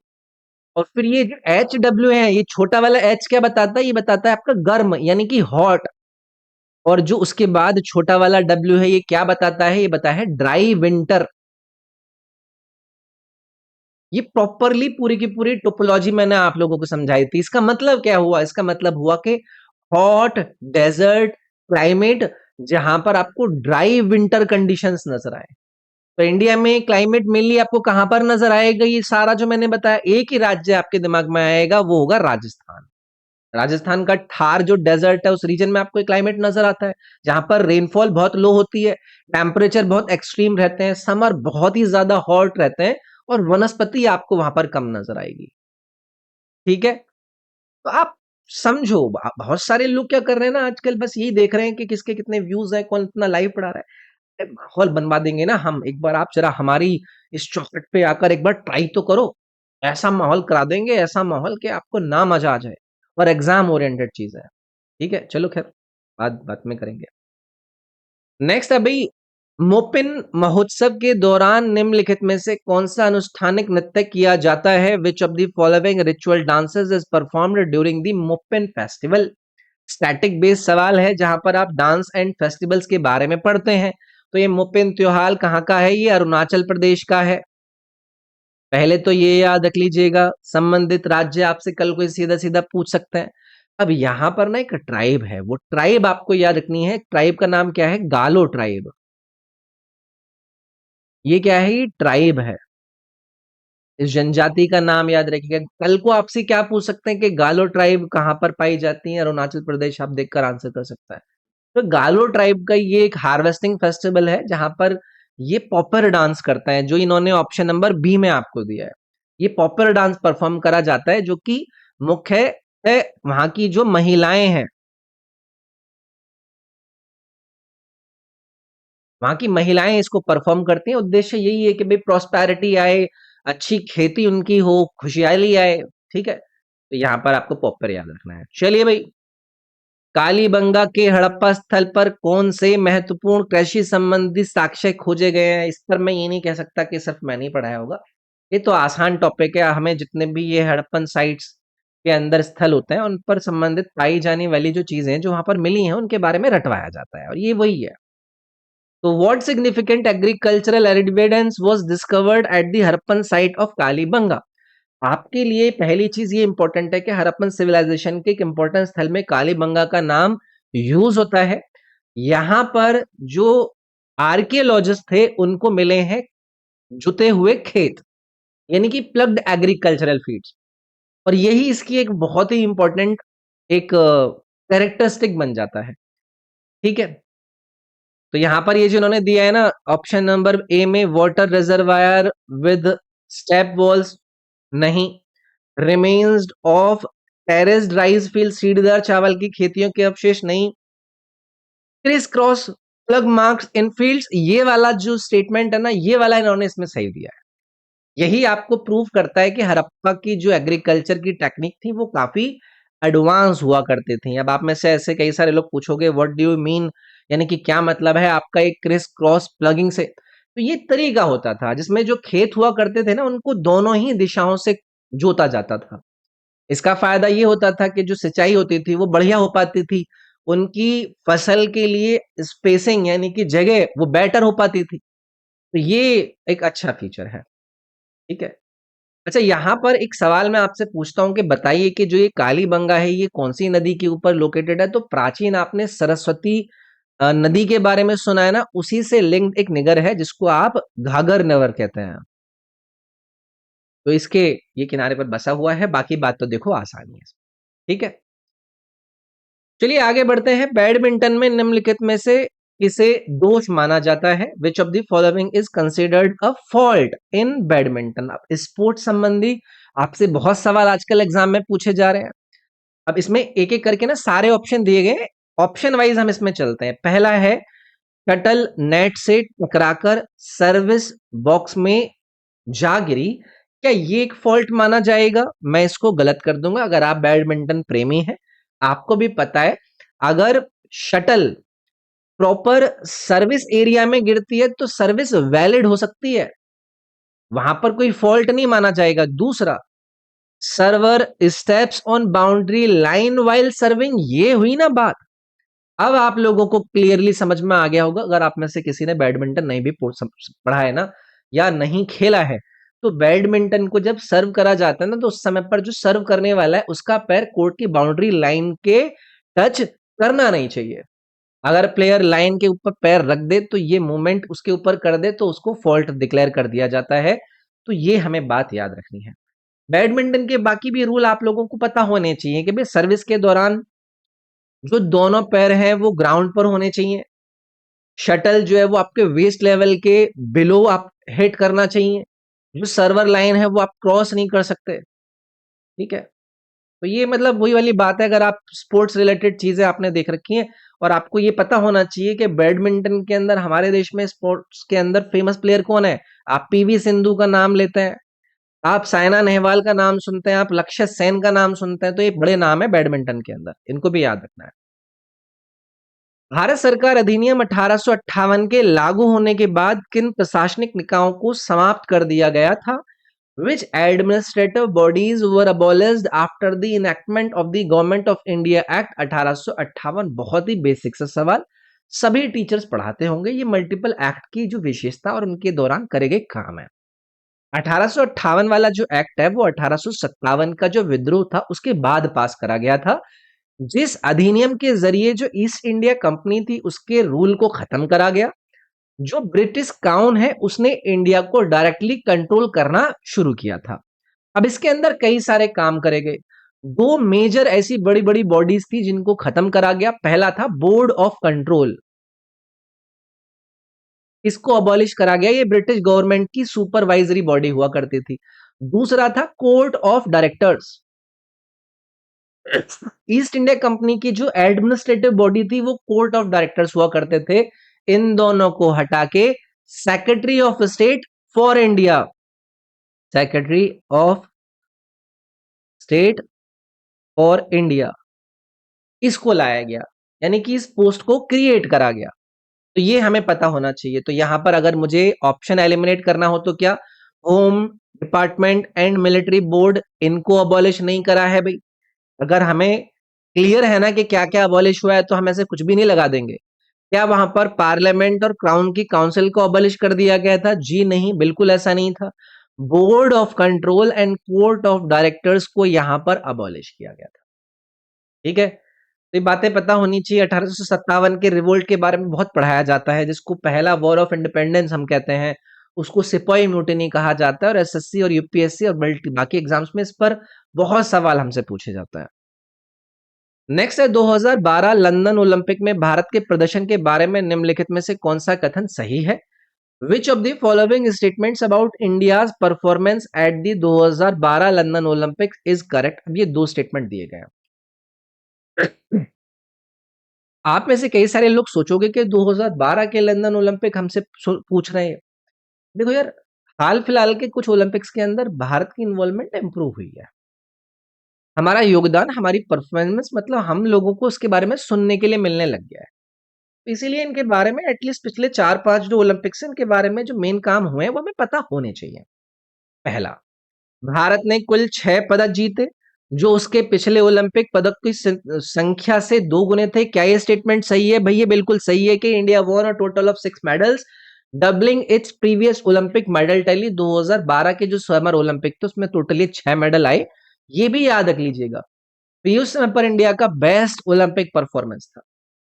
Speaker 1: और फिर ये जो HW है, ये छोटा वाला H क्या बताता है? ये बताता है आपका गर्म, यानी कि हॉट। और जो उसके बाद छोटा वाला W है, ये क्या बताता है? ये बताता है ड्राई विंटर। ये प्रॉपरली पूरी की पूरी टोपोलॉजी मैंने आप लोगों को समझाई थी। इसका मतलब क्या हुआ? इसका मतलब हुआ कि हॉट डेजर्ट क्लाइमेट, जहां पर आपको ड्राई विंटर कंडीशंस नजर आए। तो इंडिया में क्लाइमेट मेनली आपको कहां पर नजर आएगा? ये सारा जो मैंने बताया, एक ही राज्य आपके दिमाग में आएगा, वो होगा राजस्थान। राजस्थान का थार जो डेजर्ट है, उस रीजन में आपको क्लाइमेट नजर आता है, जहां पर रेनफॉल बहुत लो होती है, टेम्परेचर बहुत एक्सट्रीम रहते हैं, समर बहुत ही ज्यादा हॉट रहते हैं, और वनस्पति आपको वहां पर कम नजर आएगी। ठीक है, तो आप समझो, बहुत सारे लोग क्या कर रहे हैं ना आजकल, बस यही देख रहे हैं कि किसके कितने व्यूज है, कौन इतना लाइव पढ़ा रहा है। माहौल बनवा देंगे ना हम। एक बार आप जरा हमारी इस चौखट पे आकर एक बार ट्राई तो करो। ऐसा माहौल करा देंगे, ऐसा माहौल कि आपको ना मजा आ जाए। और एग्जाम ओरिएंटेड चीज है। ठीक है, चलो खैर, बात बात में करेंगे। नेक्स्ट अभी, मोपिन महोत्सव के दौरान निम्नलिखित में से कौन सा अनुष्ठानिक नृत्य किया जाता है? Which of the following ritual dances is performed during the Mopin festival? Static based सवाल है, जहां पर आप डांस एंड फेस्टिवल्स के बारे में पढ़ते हैं। तो ये मोपिन त्योहार कहाँ का है? ये अरुणाचल प्रदेश का है। पहले तो ये याद रख लीजिएगा, संबंधित राज्य आपसे कल कोई सीधा सीधा पूछ सकते हैं। अब यहाँ पर ना एक ट्राइब है, वो ट्राइब आपको याद रखनी है। ट्राइब का नाम क्या है? गालो ट्राइब। ये क्या है? ये ट्राइब है। इस जनजाति का नाम याद रखिएगा। कल को आपसे क्या पूछ सकते हैं कि गालो ट्राइब कहाँ पर पाई जाती है? अरुणाचल प्रदेश, आप देखकर आंसर कर सकता है। तो गालो ट्राइब का ये एक हार्वेस्टिंग फेस्टिवल है, जहां पर ये पॉपर डांस करता है, जो इन्होंने ऑप्शन नंबर बी में आपको दिया है। ये पॉपर डांस परफॉर्म करा जाता है, जो कि मुख्य वहां की जो महिलाएं हैं, वहां की महिलाएं इसको परफॉर्म करती हैं। उद्देश्य यही है कि भाई प्रॉस्पेरिटी आए, अच्छी खेती उनकी हो, खुशहाली आए। ठीक है, तो यहाँ पर आपको पॉपर याद रखना है। चलिए भाई, कालीबंगा के हड़प्पा स्थल पर कौन से महत्वपूर्ण कृषि संबंधी साक्ष्य खोजे गए हैं? इस पर मैं ये नहीं कह सकता कि सिर्फ मैंने ही पढ़ाया होगा। ये तो आसान टॉपिक है, हमें जितने भी ये हड़प्पन साइट्स के अंदर स्थल होते हैं उन पर संबंधित पाई जाने वाली जो चीजें जो वहां पर मिली हैं उनके बारे में रटवाया जाता है, और ये वही है। तो what significant agricultural evidence was discovered at the Harappan site of Kalibangan? आपके लिए पहली चीज ये इंपॉर्टेंट है कि हड़प्पन सिविलाइजेशन के एक इंपॉर्टेंट स्थल में कालीबंगा का नाम यूज होता है। यहां पर जो आर्कियोलॉजिस्ट थे उनको मिले हैं जुते हुए खेत, यानी कि प्लग्ड एग्रीकल्चरल फील्ड्स, और यही इसकी एक बहुत ही इंपॉर्टेंट एक कैरेक्टरिस्टिक बन जाता है। ठीक है, तो यहां पर ये जो उन्होंने दिया है ना ऑप्शन नंबर ए में, water reservoir with step walls, नहीं। Remains of terraced rice field, सीढ़ीदार चावल की खेतियों के अवशेष, नहीं। Criss cross plough marks in fields, ये वाला जो स्टेटमेंट है ना, ये वाला इन्होंने इसमें सही दिया है। यही आपको प्रूव करता है कि हड़प्पा की जो एग्रीकल्चर की टेक्निक थी वो काफी एडवांस हुआ करती थी। अब आप में से ऐसे कई सारे लोग पूछोगे व्हाट डू यू मीन, यानी कि क्या मतलब है आपका एक क्रिस क्रॉस प्लगिंग से? तो ये तरीका होता था जिसमें जो खेत हुआ करते थे ना उनको दोनों ही दिशाओं से जोता जाता था। इसका फायदा ये होता था कि जो सिंचाई होती थी वो बढ़िया हो पाती थी, उनकी फसल के लिए स्पेसिंग यानी कि जगह वो बेटर हो पाती थी। तो ये एक अच्छा फीचर है। ठीक है, अच्छा यहाँ पर एक सवाल मैं आपसे पूछता हूँ कि बताइए कि जो ये कालीबंगा है ये कौन सी नदी के ऊपर लोकेटेड है? तो प्राचीन आपने सरस्वती नदी के बारे में सुना है ना, उसी से लिंक्ड एक निगर है जिसको आप घाघर नगर कहते हैं। तो इसके ये किनारे पर बसा हुआ है, बाकी बात तो देखो आसानी है। ठीक है, चलिए आगे बढ़ते हैं। बैडमिंटन में निम्नलिखित में से किसे दोष माना जाता है? Which of the following is considered a fault in badminton? अब स्पोर्ट्स संबंधी आपसे बहुत सवाल आजकल एग्जाम में पूछे जा रहे हैं। अब इसमें एक एक करके ना सारे ऑप्शन दिए गए, ऑप्शन वाइज हम इसमें चलते हैं। पहला है शटल नेट से टकराकर सर्विस बॉक्स में जा गिरी, क्या ये एक फॉल्ट माना जाएगा? मैं इसको गलत कर दूंगा। अगर आप बैडमिंटन प्रेमी हैं, आपको भी पता है अगर शटल प्रॉपर सर्विस एरिया में गिरती है तो सर्विस वैलिड हो सकती है, वहां पर कोई फॉल्ट नहीं माना जाएगा। दूसरा, server steps on boundary line while serving, ये हुई ना बात। अब आप लोगों को क्लियरली समझ में आ गया होगा, अगर आप में से किसी ने बैडमिंटन नहीं भी पढ़ा है ना या नहीं खेला है, तो बैडमिंटन को जब सर्व करा जाता है ना तो उस समय पर जो सर्व करने वाला है उसका पैर कोर्ट की बाउंड्री लाइन के टच करना नहीं चाहिए। अगर प्लेयर लाइन के ऊपर पैर रख दे तो ये मूवमेंट उसके ऊपर कर दे तो उसको फॉल्ट डिक्लेयर कर दिया जाता है। तो ये हमें बात याद रखनी है। बैडमिंटन के बाकी भी रूल आप लोगों को पता होने चाहिए कि भाई सर्विस के दौरान जो दोनों पैर हैं वो ग्राउंड पर होने चाहिए। शटल जो है वो आपके वेस्ट लेवल के बिलो आप हिट करना चाहिए। जो सर्वर लाइन है वो आप क्रॉस नहीं कर सकते। ठीक है, तो ये मतलब वही वाली बात है, अगर आप स्पोर्ट्स रिलेटेड चीजें आपने देख रखी हैं और आपको ये पता होना चाहिए कि बैडमिंटन के अंदर हमारे देश में स्पोर्ट्स के अंदर फेमस प्लेयर कौन है। आप पीवी सिंधु का नाम लेते हैं, आप साइना नेहवाल का नाम सुनते हैं, आप लक्ष्य सेन का नाम सुनते हैं, तो ये बड़े नाम है बैडमिंटन के अंदर, इनको भी याद रखना है। भारत सरकार अधिनियम 1858 के लागू होने के बाद किन प्रशासनिक निकायों को समाप्त कर दिया गया था? Which administrative bodies were abolished after the enactment of the Government of India Act 1858? बहुत ही बेसिक सा सवाल, सभी टीचर्स पढ़ाते होंगे। ये मल्टीपल एक्ट की जो विशेषता और उनके दौरान करे गए काम है। 1858 वाला जो एक्ट है वो 1857 का जो विद्रोह था उसके बाद पास करा गया था, जिस अधिनियम के जरिए जो ईस्ट इंडिया कंपनी थी उसके रूल को खत्म करा गया। जो ब्रिटिश क्राउन है उसने इंडिया को डायरेक्टली कंट्रोल करना शुरू किया था। अब इसके अंदर कई सारे काम करे गए। दो मेजर ऐसी बड़ी बड़ी बॉडीज थी जिनको खत्म करा गया। पहला था बोर्ड ऑफ कंट्रोल, इसको अबॉलिश करा गया, ये ब्रिटिश गवर्नमेंट की सुपरवाइजरी बॉडी हुआ करती थी। दूसरा था court of directors, east India company की जो एडमिनिस्ट्रेटिव बॉडी थी वो कोर्ट ऑफ डायरेक्टर्स हुआ करते थे। इन दोनों को हटा के secretary of state for India, secretary of state for India, इसको लाया गया, यानी कि इस पोस्ट को क्रिएट करा गया। तो ये हमें पता होना चाहिए। तो यहां पर अगर मुझे ऑप्शन एलिमिनेट करना हो तो क्या, home department and military board, इनको अबॉलिश नहीं करा है भाई। अगर हमें क्लियर है ना कि क्या क्या अबॉलिश हुआ है तो हम ऐसे कुछ भी नहीं लगा देंगे। क्या वहां पर पार्लियामेंट और क्राउन की काउंसिल को अबॉलिश कर दिया गया था? जी नहीं, बिल्कुल ऐसा नहीं था। Board of control and court of directors को यहां पर अबॉलिश किया गया था। ठीक है, तो ये बातें पता होनी चाहिए। 1857 के रिवोल्ट के बारे में बहुत पढ़ाया जाता है, जिसको पहला वॉर ऑफ इंडिपेंडेंस हम कहते हैं। उसको सिपाही म्यूटिनी कहा जाता है, और एसएससी और यूपीएससी और बाकी एग्जाम्स में इस पर बहुत सवाल हमसे पूछे जाता है। नेक्स्ट है 2012 लंदन ओलंपिक में भारत के प्रदर्शन के बारे में निम्नलिखित में से कौन सा कथन सही है? Which of the following statements about India's performance at the 2012 London Olympic is correct? अब ये दो स्टेटमेंट दिए गए हैं। आप में से कई सारे लोग सोचोगे कि 2012 के लंदन ओलंपिक हमसे पूछ रहे हैं। देखो यार, हाल फिलहाल के कुछ ओलंपिक्स के अंदर भारत की इन्वॉल्वमेंट इंप्रूव हुई है। हमारा योगदान, हमारी परफॉर्मेंस, मतलब हम लोगों को उसके बारे में सुनने के लिए मिलने लग गया है। तो इसीलिए इनके बारे में एटलीस्ट पिछले 4-5 जो ओलंपिक्स हैं, इनके बारे में जो मेन काम हुए हैं वो हमें पता होने चाहिए। पहला, भारत ने कुल 6 पदक जीते, जो उसके पिछले ओलंपिक पदक की संख्या से 2 गुने थे। क्या ये स्टेटमेंट सही है? भैया बिल्कुल सही है कि India won a total of 6 medals, doubling its previous Olympic medal tally. 2012 के जो समर ओलंपिक थे उसमें टोटली 6 मेडल आए। ये भी याद रख लीजिएगा। तो उस समय पर इंडिया का बेस्ट ओलंपिक परफॉर्मेंस था,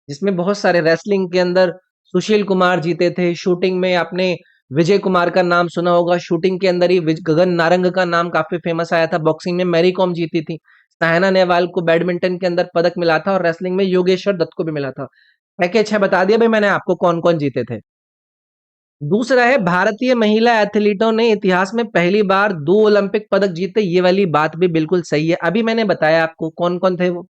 Speaker 1: जिसमें बहुत सारे, रेसलिंग के अंदर सुशील कुमार जीते थे। शूटिंग में आपने विजय कुमार का नाम सुना होगा, शूटिंग के अंदर ही गगन नारंग का नाम काफी फेमस आया था। बॉक्सिंग में मैरी कॉम जीती थी, साइना नेहवाल को बैडमिंटन के अंदर पदक मिला था, और रेसलिंग में योगेश्वर दत्त को भी मिला था। पैकेज है, बता दिया भाई मैंने आपको कौन कौन जीते थे। दूसरा है, भारतीय महिला एथलीटों ने इतिहास में पहली बार 2 ओलंपिक पदक जीते। ये वाली बात भी बिल्कुल सही है। अभी मैंने बताया आपको कौन कौन थे वो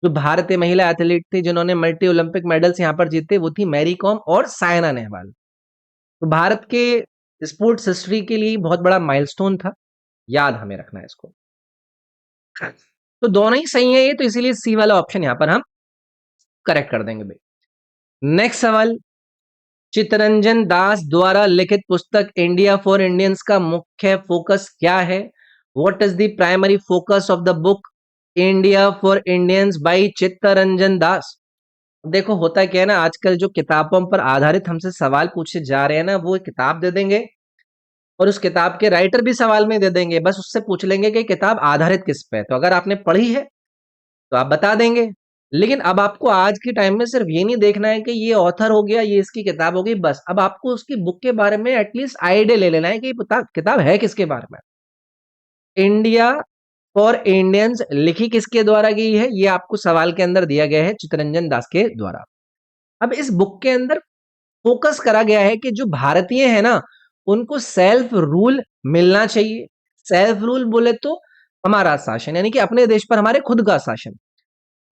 Speaker 1: जो भारतीय महिला एथलीट थी जिन्होंने मल्टी ओलंपिक मेडल्स यहाँ पर जीते। वो थी मैरी कॉम और साइना नेहवाल। तो भारत के स्पोर्ट्स हिस्ट्री के लिए बहुत बड़ा माइलस्टोन था, याद हमें रखना है इसको। तो दोनों ही सही है ये, तो इसीलिए सी वाला ऑप्शन यहाँ पर हम करेक्ट कर देंगे भाई। नेक्स्ट सवाल, चित्तरंजन दास द्वारा लिखित पुस्तक इंडिया फॉर इंडियंस का मुख्य फोकस क्या है? What is the primary focus of the book India for Indians by Chittaranjan Das? देखो होता क्या है ना, आजकल जो किताबों पर आधारित हमसे सवाल पूछे जा रहे हैं ना, वो किताब दे देंगे और उस किताब के राइटर भी सवाल में दे देंगे। बस उससे पूछ लेंगे कि किताब आधारित किस पे है। तो अगर आपने पढ़ी है तो आप बता देंगे। लेकिन अब आपको आज के टाइम में सिर्फ ये नहीं देखना है कि ये ऑथर हो गया, ये इसकी किताब हो गई, बस। अब आपको उसकी बुक के बारे में एटलीस्ट आइडिया ले लेना है कि ये किताब है किसके बारे में। इंडिया फॉर इंडियंस लिखी किसके द्वारा गई है? ये आपको सवाल के अंदर दिया गया है, चित्तरंजन दास के द्वारा। अब इस बुक के अंदर फोकस करा गया है कि जो भारतीय है ना, उनको सेल्फ रूल मिलना चाहिए। सेल्फ रूल बोले तो हमारा शासन, यानी कि अपने देश पर हमारे खुद का शासन।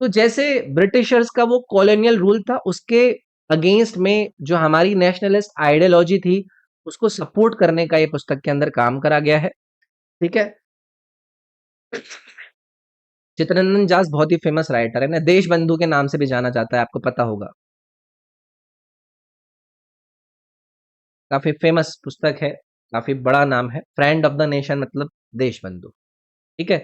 Speaker 1: तो जैसे ब्रिटिशर्स का वो कॉलोनियल रूल था, उसके अगेंस्ट में जो हमारी नेशनलिस्ट आइडियोलॉजी थी, उसको सपोर्ट करने का ये पुस्तक के अंदर काम करा गया है। ठीक है, चित्तरंजन दास बहुत ही फेमस राइटर है ना, देश बंधु के नाम से भी जाना जाता है, आपको पता होगा। काफी फेमस पुस्तक है, काफी बड़ा नाम है, फ्रेंड ऑफ द नेशन मतलब देश बंधु। ठीक है,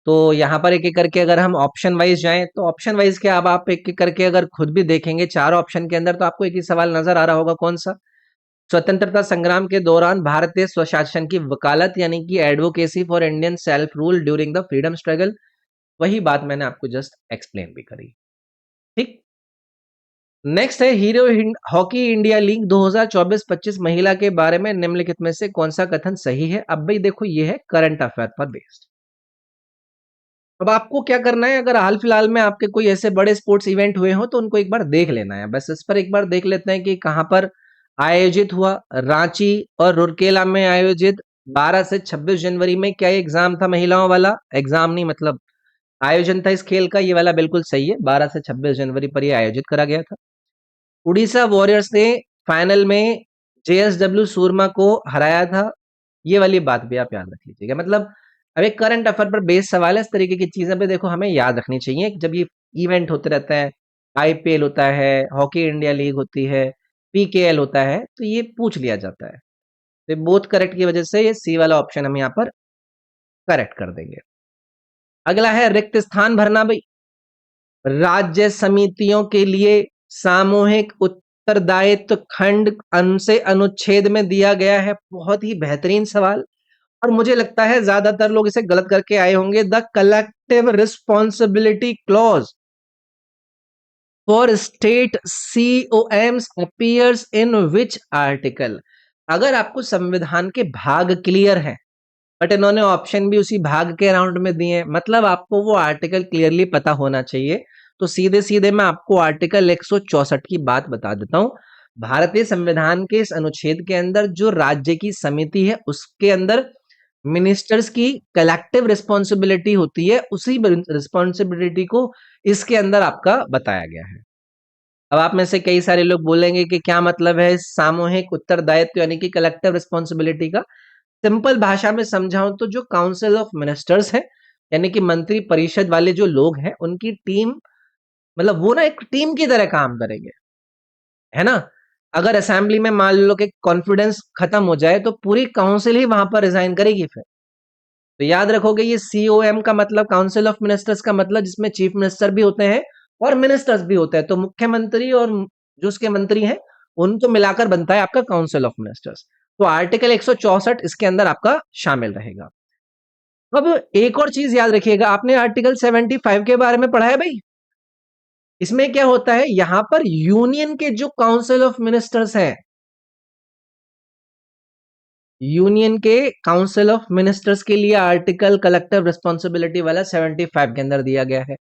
Speaker 1: तो यहाँ पर एक एक करके अगर हम ऑप्शन वाइज जाएं, तो ऑप्शन वाइज क्या, अब आप एक एक करके अगर खुद भी देखेंगे चार ऑप्शन के अंदर, तो आपको एक ही सवाल नजर आ रहा होगा, कौन सा? स्वतंत्रता संग्राम के दौरान भारतीय स्वशासन की वकालत, यानी कि advocacy for Indian self rule during the freedom struggle. वही बात मैंने आपको जस्ट एक्सप्लेन भी करी। ठीक, नेक्स्ट है, हीरो हॉकी इंडिया लीग 2024-25 महिला के बारे में निम्नलिखित में से कौन सा कथन सही है? अब भाई देखो, ये है करंट अफेयर पर बेस्ड। अब आपको क्या करना है, अगर हाल फिलहाल में आपके कोई ऐसे बड़े स्पोर्ट्स इवेंट हुए हो तो उनको एक बार देख लेना है। बस इस पर एक बार देख लेते हैं कि कहां पर आयोजित हुआ। रांची और रूरकेला में आयोजित 12 से 26 जनवरी में। क्या एग्जाम था महिलाओं वाला? एग्जाम नहीं, मतलब आयोजन था इस खेल का, ये वाला बिल्कुल सही है। 12 से 26 जनवरी पर यह आयोजित करा गया था। उड़ीसा वॉरियर्स ने फाइनल में जेएसडब्ल्यू सूरमा को हराया था। ये वाली बात भी आप याद रख लीजिएगा। मतलब अब एक करंट अफेयर पर बेस्ड सवाल है, इस तरीके की चीजें भी देखो हमें याद रखनी चाहिए जब ये इवेंट होते रहता है। आईपीएल होता है, हॉकी इंडिया लीग होती है, पीकेएल होता है, तो ये पूछ लिया जाता है। तो बोथ करेक्ट की वजह से ये सी वाला ऑप्शन हम यहाँ पर करेक्ट कर देंगे। अगला है रिक्त स्थान भरना भाई। राज्य समितियों के लिए सामूहिक उत्तरदायित्व खंड से अनुच्छेद में दिया गया है। बहुत ही बेहतरीन सवाल, और मुझे लगता है ज्यादातर लोग इसे गलत करके आए होंगे। The collective responsibility clause for state COMs appears in which article. अगर आपको संविधान के भाग क्लियर है, बट इन्होंने ऑप्शन भी उसी भाग के अराउंड में दिए हैं, मतलब आपको वो आर्टिकल क्लियरली पता होना चाहिए। तो सीधे सीधे मैं आपको आर्टिकल 164 की बात बता देता हूं। भारतीय संविधान के इस अनुच्छेद के अंदर जो राज्य की समिति है उसके अंदर मिनिस्टर्स की कलेक्टिव रिस्पॉन्सिबिलिटी होती है, उसी रिस्पॉन्सिबिलिटी को इसके अंदर आपका बताया गया है। अब आप में से कई सारे लोग बोलेंगे कि क्या मतलब है सामूहिक उत्तरदायित्व यानी कि कलेक्टिव रिस्पॉन्सिबिलिटी का। सिंपल भाषा में समझाऊं तो जो काउंसिल ऑफ मिनिस्टर्स है, यानी कि मंत्री परिषद वाले जो लोग हैं, उनकी टीम, मतलब वो ना एक टीम की तरह काम करेंगे, है ना। अगर असेंबली में मान लो कि कॉन्फिडेंस खत्म हो जाए तो पूरी काउंसिल ही वहां पर रिजाइन करेगी फिर। तो याद रखोगे ये सीओएम का मतलब काउंसिल ऑफ मिनिस्टर्स का मतलब, जिसमें चीफ मिनिस्टर भी होते हैं और मिनिस्टर्स भी होते हैं। तो मुख्यमंत्री और जो उसके मंत्री हैं उनको मिलाकर बनता है आपका काउंसिल ऑफ मिनिस्टर्स। तो आर्टिकल 164 इसके अंदर आपका शामिल रहेगा। अब एक और चीज याद रखिएगा, आपने आर्टिकल 75 के बारे में पढ़ा है भाई। इसमें क्या होता है, यहां पर यूनियन के जो काउंसिल ऑफ मिनिस्टर्स हैं, यूनियन के काउंसिल ऑफ मिनिस्टर्स के लिए आर्टिकल कलेक्टिव रिस्पॉन्सिबिलिटी वाला 75 के अंदर दिया गया है।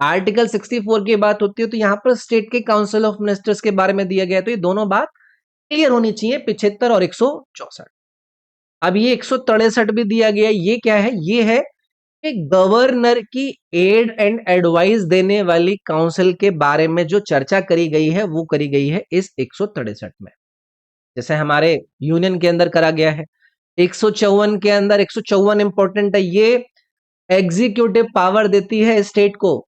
Speaker 1: आर्टिकल 64 की बात होती है तो यहां पर स्टेट के काउंसिल ऑफ मिनिस्टर्स के बारे में दिया गया है। तो ये दोनों बात क्लियर होनी चाहिए, 75 और 164। अब ये 163 भी दिया गया है, ये क्या है, ये है कि गवर्नर की एड एंड एडवाइस देने वाली काउंसिल के बारे में जो चर्चा करी गई है वो करी गई है इस 163 में। जैसे हमारे यूनियन के अंदर करा गया है 154 के अंदर। 154 इंपॉर्टेंट है, ये एग्जीक्यूटिव पावर देती है स्टेट को,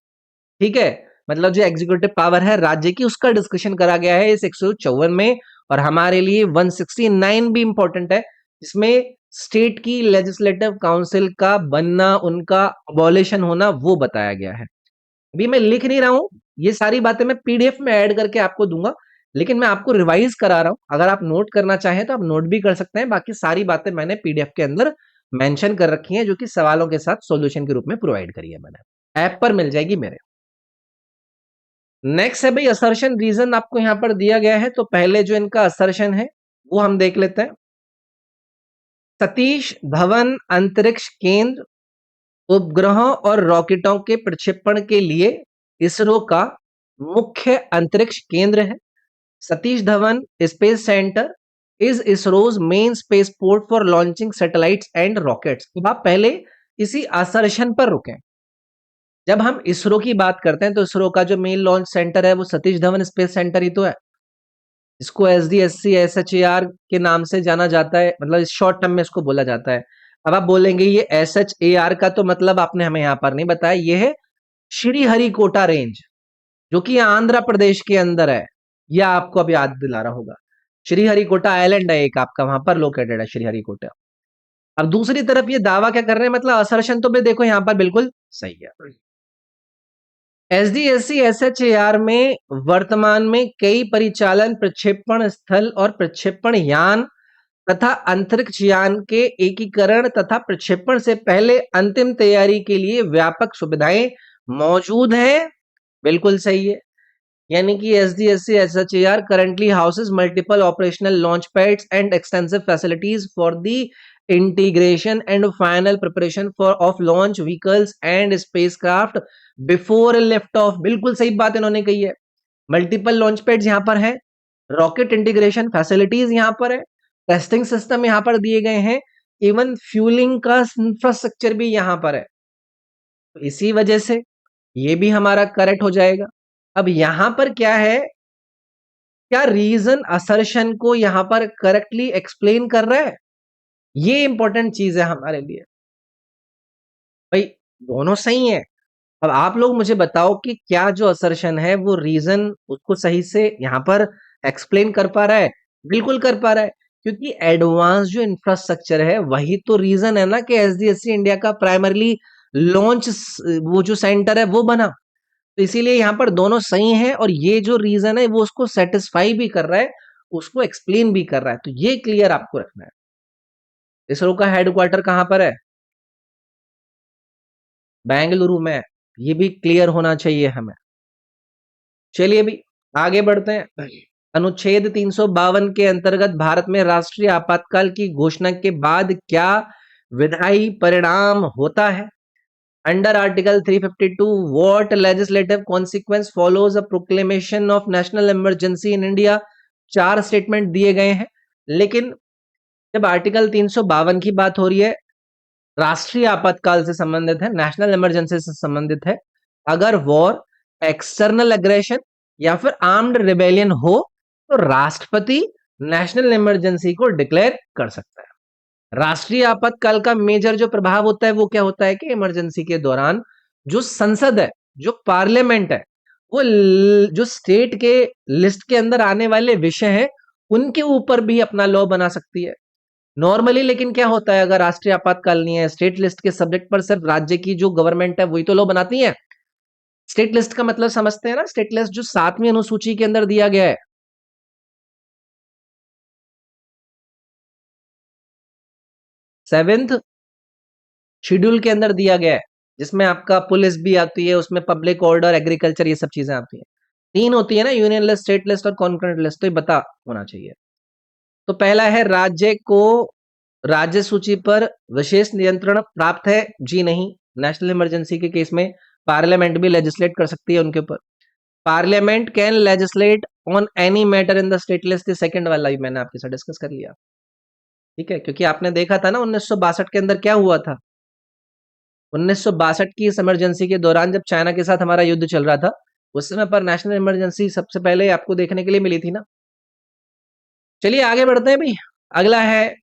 Speaker 1: ठीक है। मतलब जो एग्जीक्यूटिव पावर है राज्य की, उसका डिस्कशन करा गया है इस 154 में। और हमारे लिए 169 भी इंपॉर्टेंट है, जिसमें स्टेट की लेजिस्लेटिव काउंसिल का बनना, उनका अबॉलिशन होना, वो बताया गया है। अभी मैं लिख नहीं रहा हूं, ये सारी बातें मैं पीडीएफ में ऐड करके आपको दूंगा, लेकिन मैं आपको रिवाइज करा रहा हूं। अगर आप नोट करना चाहें तो आप नोट भी कर सकते हैं। बाकी सारी बातें मैंने पीडीएफ के अंदर मेंशन कर रखी हैं, जो कि सवालों के साथ सॉल्यूशन के रूप में प्रोवाइड करी है मैंने, ऐप पर मिल जाएगी मेरे। नेक्स्ट है भाई असर्शन रीजन, आपको यहां पर दिया गया है। तो पहले जो इनका असर्शन है वो हम देख लेते हैं। सतीश धवन अंतरिक्ष केंद्र उपग्रहों और रॉकेटों के प्रक्षेपण के लिए इसरो का मुख्य अंतरिक्ष केंद्र है। Satish Dhawan space centre is ISRO's main space port for launching satellites and rockets. अब आप पहले इसी असर्शन पर रुकें। जब हम इसरो की बात करते हैं तो इसरो का जो मेन लॉन्च सेंटर है वो सतीश धवन स्पेस सेंटर ही तो है। इसको SDSC-SHAR के नाम से जाना जाता है, मतलब इस शॉर्ट टर्म में इसको बोला जाता है। अब आप बोलेंगे ये SHAR का तो मतलब आपने हमें यहाँ पर नहीं बताया, ये है श्रीहरिकोटा रेंज, जो कि आंध्र प्रदेश के अंदर है। यह आपको अब याद दिला रहा होगा। श्रीहरिकोटा आइलैंड है एक आपका, वहां पर लोकेटेड है श्रीहरिकोटा। अब दूसरी तरफ ये दावा क्या कर रहे हैं, मतलब असर्शन तो भी देखो यहाँ पर बिल्कुल सही है। SDSC-SHAR में वर्तमान में कई परिचालन, प्रक्षेपण स्थल और प्रक्षेपण यान तथा अंतरिक्ष यान के एकीकरण तथा प्रक्षेपण से पहले अंतिम तैयारी के लिए व्यापक सुविधाएं मौजूद हैं। बिल्कुल सही है। यानी कि SDSC-SHAR currently houses multiple operational launch pads and extensive facilities for the integration and final preparation of launch vehicles and spacecraft before lift off। बिल्कुल सही बात इन्होंने कही है। मल्टीपल लॉन्च पैड्स यहाँ पर है, रॉकेट इंटीग्रेशन फैसिलिटीज यहाँ पर है, टेस्टिंग सिस्टम यहाँ पर दिए गए हैं, इवन फ्यूलिंग का इंफ्रास्ट्रक्चर भी यहाँ पर है। तो इसी वजह से ये भी हमारा करेक्ट हो जाएगा। अब यहां पर क्या है, क्या रीजन असर्शन को यहां पर करेक्टली एक्सप्लेन कर रहा है, ये इंपॉर्टेंट चीज है हमारे लिए। भाई दोनों सही है। अब आप लोग मुझे बताओ कि क्या जो असर्शन है वो रीजन उसको सही से यहां पर एक्सप्लेन कर पा रहा है। बिल्कुल कर पा रहा है। क्योंकि एडवांस जो इंफ्रास्ट्रक्चर है वही तो रीजन है ना कि एसडीएससी इंडिया का प्राइमरली लॉन्च वो जो सेंटर है वो बना। तो इसीलिए यहाँ पर दोनों सही है और ये जो रीजन है वो उसको सेटिस्फाई भी कर रहा है, उसको एक्सप्लेन भी कर रहा है। तो ये क्लियर आपको रखना है। इसरो का हेडक्वार्टर कहाँ पर है? बेंगलुरु में। ये भी क्लियर होना चाहिए हमें। चलिए अभी आगे बढ़ते हैं। अनुच्छेद 352 के अंतर्गत भारत में राष्ट्रीय आपातकाल की घोषणा के बाद क्या विधायी परिणाम होता है? Under article 352 what legislative consequence follows a proclamation of national emergency in India? 4 statement दिए गए हैं, लेकिन जब आर्टिकल 352 की बात हो रही है, राष्ट्रीय आपातकाल से संबंधित है, नेशनल इमरजेंसी से संबंधित है। अगर वॉर, एक्सटर्नल एग्रेशन या फिर आर्म्ड रिबेलियन हो तो राष्ट्रपति नेशनल इमरजेंसी को डिक्लेयर कर सकता है। राष्ट्रीय आपातकाल का मेजर जो प्रभाव होता है वो क्या होता है कि इमरजेंसी के दौरान जो संसद है, जो पार्लियामेंट है, वो जो स्टेट के लिस्ट के अंदर आने वाले विषय हैं उनके ऊपर भी अपना लॉ बना सकती है नॉर्मली। लेकिन क्या होता है, अगर राष्ट्रीय आपातकाल नहीं है, स्टेट लिस्ट के सब्जेक्ट पर सिर्फ राज्य की जो गवर्नमेंट है वही तो लॉ बनाती है। स्टेट लिस्ट का मतलब समझते हैं ना? स्टेट लिस्ट जो 7वीं अनुसूची के अंदर दिया गया है, 7th शेड्यूल के अंदर दिया गया है, जिसमें आपका पुलिस भी आती है, उसमें पब्लिक ऑर्डर, एग्रीकल्चर, ये सब चीजें आती हैं। 3 होती है ना, यूनियन लिस्ट, स्टेट लिस्ट और कॉन्करेंट लिस्ट। तो ये बता होना चाहिए। तो पहला है राज्य को राज्य सूची पर विशेष नियंत्रण प्राप्त है? जी नहीं। नेशनल इमरजेंसी के केस में पार्लियामेंट भी लेजिस्लेट कर सकती है उनके ऊपर। Parliament can legislate on any matter in the state list. Second वाला भी मैंने आपके साथ डिस्कस कर लिया, ठीक है? क्योंकि आपने देखा था ना 1962 के अंदर क्या हुआ था। 1962 की इस इमरजेंसी के दौरान जब चाइना के साथ हमारा युद्ध चल रहा था, उस समय पर नेशनल इमरजेंसी सबसे पहले आपको देखने के लिए मिली थी ना। चलिए आगे बढ़ते हैं भाई। अगला है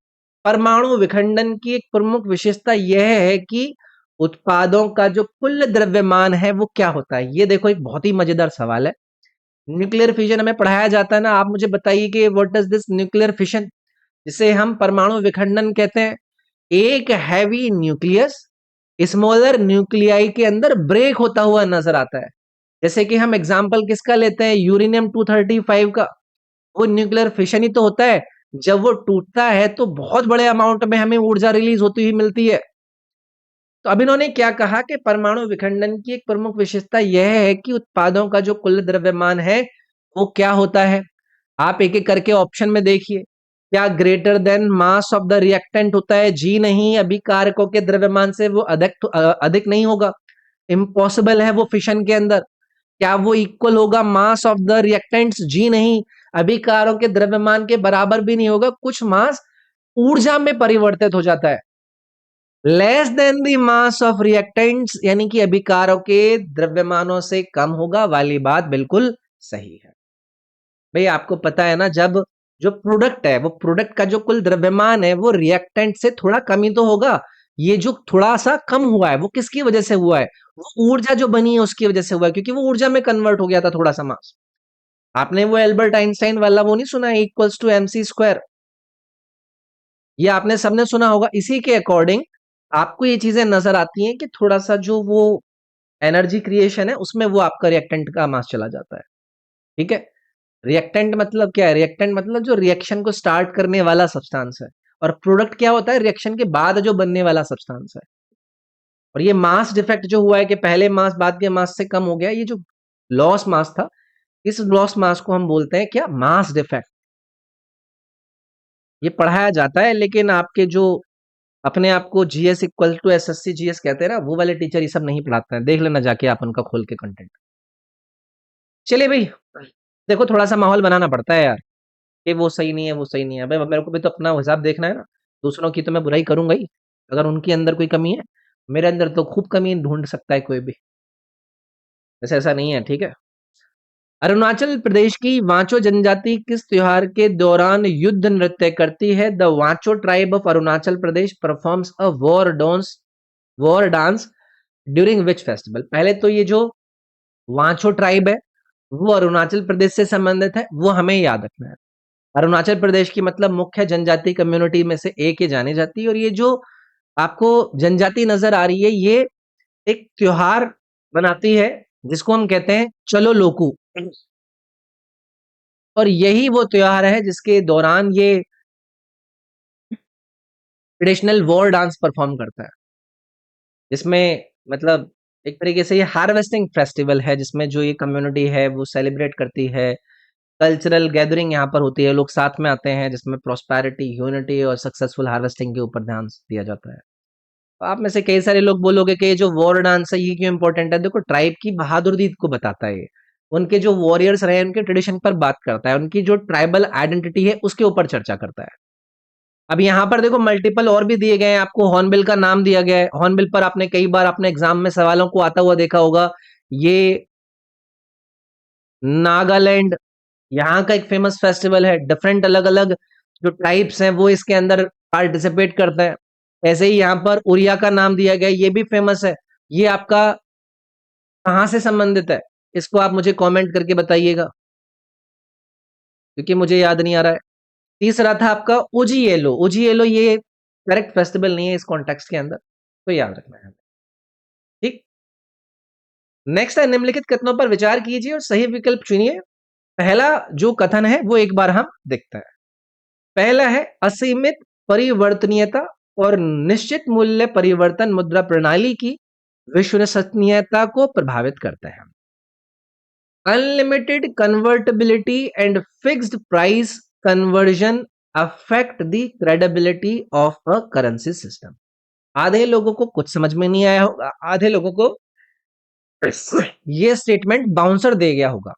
Speaker 1: परमाणु विखंडन की एक प्रमुख विशेषता यह है कि उत्पादों का जो कुल द्रव्यमान है वो क्या होता है। ये देखो एक बहुत ही मजेदार सवाल है। न्यूक्लियर फिजन हमें पढ़ाया जाता है ना, आप मुझे बताइए कि what is this nuclear fission, जिसे हम परमाणु विखंडन कहते हैं। एक हैवी न्यूक्लियस स्मॉलर न्यूक्लियाई के अंदर ब्रेक होता हुआ नजर आता है। जैसे कि हम एग्जांपल किसका लेते हैं, यूरेनियम 235 का। वो न्यूक्लियर फिशन ही तो होता है। जब वो टूटता है तो बहुत बड़े अमाउंट में हमें ऊर्जा रिलीज होती हुई मिलती है। तो अब इन्होंने क्या कहा कि परमाणु विखंडन की एक प्रमुख विशेषता यह है कि उत्पादों का जो कुल द्रव्यमान है वो क्या होता है। आप एक एक करके ऑप्शन में देखिए। क्या greater then mass of the reactant होता है? जी नहीं। अभी कारकों के द्रव्यमान से वो अधिक नहीं होगा, इम्पॉसिबल है वो फिशन के अंदर। क्या वो इक्वल होगा मास ऑफ द रिएक्टेंट्स? जी नहीं। अभिकारकों के द्रव्यमान के बराबर भी नहीं होगा, कुछ मास ऊर्जा में परिवर्तित हो जाता है। Less than the mass of reactants यानी कि अभिकारकों के द्रव्यमानों से कम होगा वाली बात बिल्कुल सही है। भाई आपको पता है ना, जब जो प्रोडक्ट है वो प्रोडक्ट का जो कुल द्रव्यमान है वो रिएक्टेंट से थोड़ा कम ही तो होगा। ये जो थोड़ा सा कम हुआ है वो किसकी वजह से हुआ है? वो ऊर्जा जो बनी है उसकी वजह से हुआ है, क्योंकि वो ऊर्जा में कन्वर्ट हो गया था थोड़ा सा मास। आपने वो एल्बर्ट आइंस्टाइन वाला वो नहीं सुना है, इक्वल्स टू एमसी स्क्वायर? ये आपने सबने सुना होगा। इसी के अकॉर्डिंग आपको ये चीजें नजर आती हैं कि थोड़ा सा जो वो एनर्जी क्रिएशन है उसमें वो आपका रिएक्टेंट का मास चला जाता है, ठीक है? रिएक्टेंट मतलब क्या है? रिएक्टेंट मतलब जो रिएक्शन को स्टार्ट करने वाला सब्सटेंस है, और प्रोडक्ट क्या होता है? रिएक्शन के बाद जो बनने वाला सब्सटेंस है। और ये मास डिफेक्ट जो हुआ है कि पहले मास बाद के मास से कम हो गया, ये जो लॉस मास था, इस लॉस मास को हम बोलते हैं क्या? Mass defect. ये पढ़ाया जाता है, लेकिन आपके जो अपने आप को GS equal to SSC GS कहते हैं ना, वो वाले टीचर ये सब नहीं पढ़ाते हैं। देख लेना जाके आप उनका खोल के कंटेंट। चलिए भाई, देखो थोड़ा सा माहौल बनाना पड़ता है यार, कि वो सही नहीं है, वो सही नहीं है। भाई मेरे को भी तो अपना हिसाब देखना है ना। दूसरों की तो मैं बुराई करूंगा ही। अगर उनके अंदर कोई कमी है, मेरे अंदर तो खूब कमी ढूंढ सकता है कोई भी। वैसे ऐसा नहीं है, ठीक है? अरुणाचल प्रदेश की वांचो जनजाति किस त्योहार के दौरान युद्ध नृत्य करती है? The Wancho tribe of Arunachal Pradesh performs a war dance during which festival? पहले तो ये जो वांचो ट्राइब है वो अरुणाचल प्रदेश से संबंधित है, वो हमें याद रखना है। अरुणाचल प्रदेश की मतलब मुख्य जनजाति कम्युनिटी में से एक ये जानी जाती है। और ये जो आपको जनजाति नजर आ रही है, ये एक त्योहार बनाती है जिसको हम कहते हैं चलो लोकू। और यही वो त्योहार है जिसके दौरान ये ट्रेडिशनल वॉर डांस परफॉर्म करता है, जिसमें मतलब एक तरीके से ये हार्वेस्टिंग फेस्टिवल है, जिसमें जो ये कम्युनिटी है वो सेलिब्रेट करती है। कल्चरल गैदरिंग यहाँ पर होती है, लोग साथ में आते हैं, जिसमें प्रॉस्पेरिटी, यूनिटी और सक्सेसफुल हार्वेस्टिंग के ऊपर ध्यान दिया जाता है। तो आप में से कई सारे लोग बोलोगे कि ये जो वॉर डांस है ये क्यों इंपॉर्टेंट है। देखो, ट्राइब की बहादुरी को बताता है ये, उनके जो वॉरियर्स रहे उनके ट्रेडिशन पर बात करता है, उनकी जो ट्राइबल आइडेंटिटी है उसके ऊपर चर्चा करता है। अब यहाँ पर देखो मल्टीपल और भी दिए गए हैं, आपको हॉर्नबिल का नाम दिया गया है। हॉर्नबिल पर आपने कई बार अपने एग्जाम में सवालों को आता हुआ देखा होगा। ये नागालैंड, यहाँ का एक फेमस फेस्टिवल है। डिफरेंट अलग अलग जो ट्राइब्स हैं वो इसके अंदर पार्टिसिपेट करते हैं। ऐसे ही यहाँ पर उड़िया का नाम दिया गया है, ये भी फेमस है। ये आपका कहाँ से संबंधित है, इसको आप मुझे कमेंट करके बताइएगा, क्योंकि मुझे याद नहीं आ रहा है। तीसरा था आपका ओजीएलओ। ओजीएलओ ये करेक्ट फेस्टिवल नहीं है इस कॉन्टेक्स्ट के अंदर, तो याद रखना है। ठीक। नेक्स्ट है, निम्नलिखित कथनों पर विचार कीजिए और सही विकल्प चुनिए। पहला जो कथन है वो एक बार हम देखते हैं। पहला है, असीमित परिवर्तनीयता और निश्चित मूल्य परिवर्तन मुद्रा प्रणाली की विश्वसनीयता को प्रभावित करते हैं। Unlimited convertibility and fixed price conversion affect the credibility of a currency system. आधे लोगों को कुछ समझ में नहीं आया होगा, आधे लोगों को ये स्टेटमेंट बाउंसर दे गया होगा।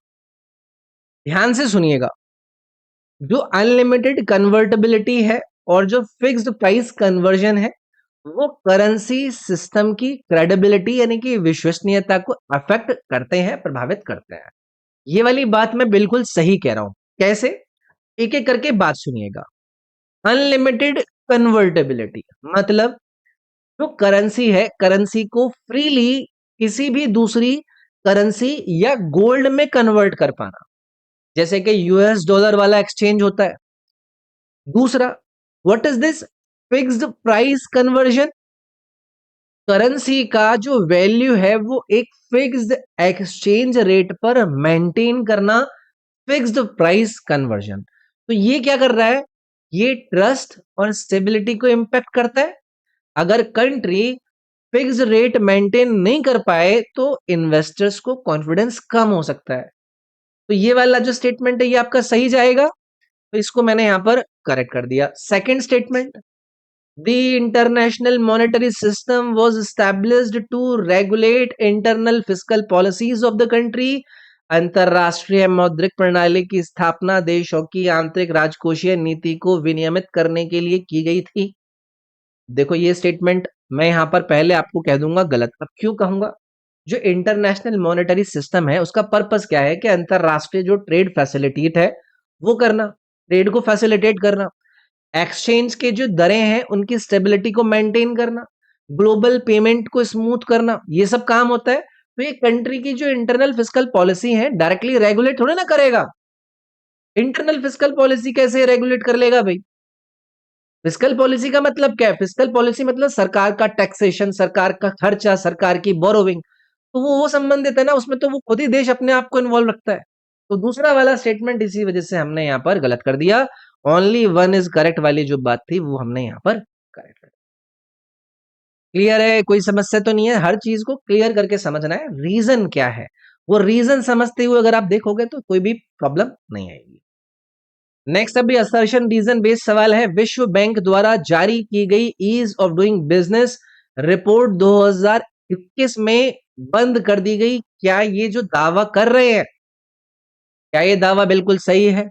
Speaker 1: ध्यान से सुनिएगा। जो अनलिमिटेड कन्वर्टिबिलिटी है और जो फिक्स्ड प्राइस कन्वर्जन है, वो करेंसी सिस्टम की क्रेडिबिलिटी यानी कि विश्वसनीयता को अफेक्ट करते हैं, प्रभावित करते हैं। ये वाली बात मैं बिल्कुल सही कह रहा हूं। कैसे? एक एक करके बात सुनिएगा। अनलिमिटेड कन्वर्टेबिलिटी मतलब जो करेंसी है, करेंसी को फ्रीली किसी भी दूसरी करेंसी या गोल्ड में कन्वर्ट कर पाना, जैसे कि यूएस डॉलर वाला एक्सचेंज होता है। दूसरा, what is this fixed price conversion? Currency का जो वैल्यू है वो एक फिक्स्ड एक्सचेंज रेट पर मेंटेन करना, फिक्स्ड प्राइस कन्वर्जन। तो ये क्या कर रहा है? ये ट्रस्ट और स्टेबिलिटी को इंपैक्ट करता है। अगर कंट्री फिक्स रेट मेंटेन नहीं कर पाए तो इन्वेस्टर्स को कॉन्फिडेंस कम हो सकता है। तो ये वाला जो स्टेटमेंट है ये आपका सही जाएगा, तो इसको मैंने यहां पर करेक्ट कर दिया। Second statement, the international monetary system was established to regulate internal fiscal policies of the country. अंतरराष्ट्रीय मौद्रिक प्रणाली की स्थापना देशों की आंतरिक राजकोषीय नीति को विनियमित करने के लिए की गई थी। देखो, ये स्टेटमेंट मैं यहां पर पहले आपको कह दूंगा गलत। अब क्यों कहूंगा? जो इंटरनेशनल मॉनेटरी सिस्टम है उसका पर्पस क्या है कि अंतरराष्ट्रीय जो ट्रेड फैसिलिटेट है वो करना, ट्रेड को फैसिलिटेट करना, एक्सचेंज के जो दरें हैं उनकी स्टेबिलिटी को मेंटेन करना, ग्लोबल पेमेंट को स्मूथ करना, ये सब काम होता है। तो ये कंट्री की जो इंटरनल फिस्कल पॉलिसी है डायरेक्टली रेगुलेट थोड़ी ना करेगा। इंटरनल फिस्कल पॉलिसी कैसे रेगुलेट कर लेगा भाई? फिस्कल पॉलिसी का मतलब क्या है? फिस्कल पॉलिसी मतलब सरकार का टैक्सेशन, सरकार का खर्चा, सरकार की बोरोविंग। तो वो संबंधित है ना, उसमें तो वो खुद ही देश अपने आप को इन्वॉल्व रखता है। तो दूसरा वाला स्टेटमेंट इसी वजह से हमने यहाँ पर गलत कर दिया। ओनली वन इज करेक्ट वाली जो बात थी वो हमने यहाँ पर करेक्ट कर दी। क्लियर है? कोई समस्या तो नहीं है? हर चीज को क्लियर करके समझना है, रीजन क्या है वो रीजन समझते हुए अगर आप देखोगे तो कोई भी प्रॉब्लम नहीं आएगी। नेक्स्ट अभी असर्शन रीजन बेस्ड सवाल है। विश्व बैंक द्वारा जारी की गई ease of doing business report 2021 में बंद कर दी गई। क्या ये जो दावा कर रहे हैं, क्या ये दावा बिल्कुल सही है?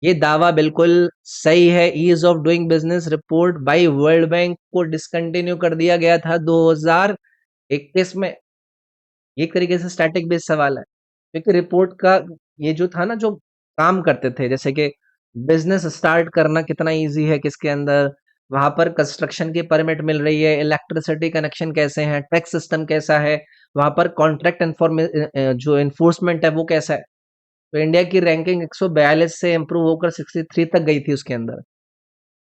Speaker 1: ये दावा बिल्कुल सही है। Ease of doing business report by World Bank को डिसकंटिन्यू कर दिया गया था 2021 में। ये एक तरीके से स्टैटिक बेस्ड सवाल है, क्योंकि रिपोर्ट का ये जो था ना, जो काम करते थे, जैसे कि बिजनेस स्टार्ट करना कितना इजी है किसके अंदर, वहां पर कंस्ट्रक्शन की परमिट मिल रही है, इलेक्ट्रिसिटी कनेक्शन कैसे हैं, टैक्स सिस्टम कैसा है, वहां पर कॉन्ट्रैक्ट जो इन्फोर्समेंट है वो कैसा है। तो इंडिया की रैंकिंग 142 से इंप्रूव होकर 63 तक गई थी उसके अंदर।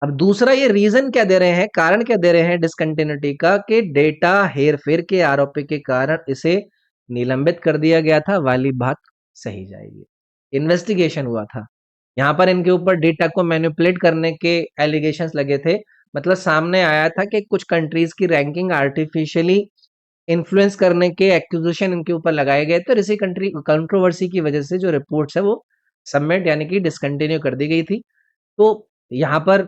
Speaker 1: अब दूसरा ये रीजन क्या दे रहे हैं, कारण क्या दे रहे हैं डिसकंटिन्यूटी का, कि डेटा हेरफेर के आरोपी के कारण इसे निलंबित कर दिया गया था वाली बात सही जाएगी। इन्वेस्टिगेशन हुआ था, यहाँ पर इनके ऊपर डेटा को मैनिपुलेट करने के एलिगेशंस लगे थे। मतलब सामने आया था कि कुछ कंट्रीज की रैंकिंग आर्टिफिशियली इन्फ्लुएंस करने के एक्यूजेशन इनके ऊपर लगाए गए थे, और इसी कंट्री कंट्रोवर्सी की वजह से जो रिपोर्ट्स है वो सबमिट यानी कि डिसकंटिन्यू कर दी गई थी। तो यहाँ पर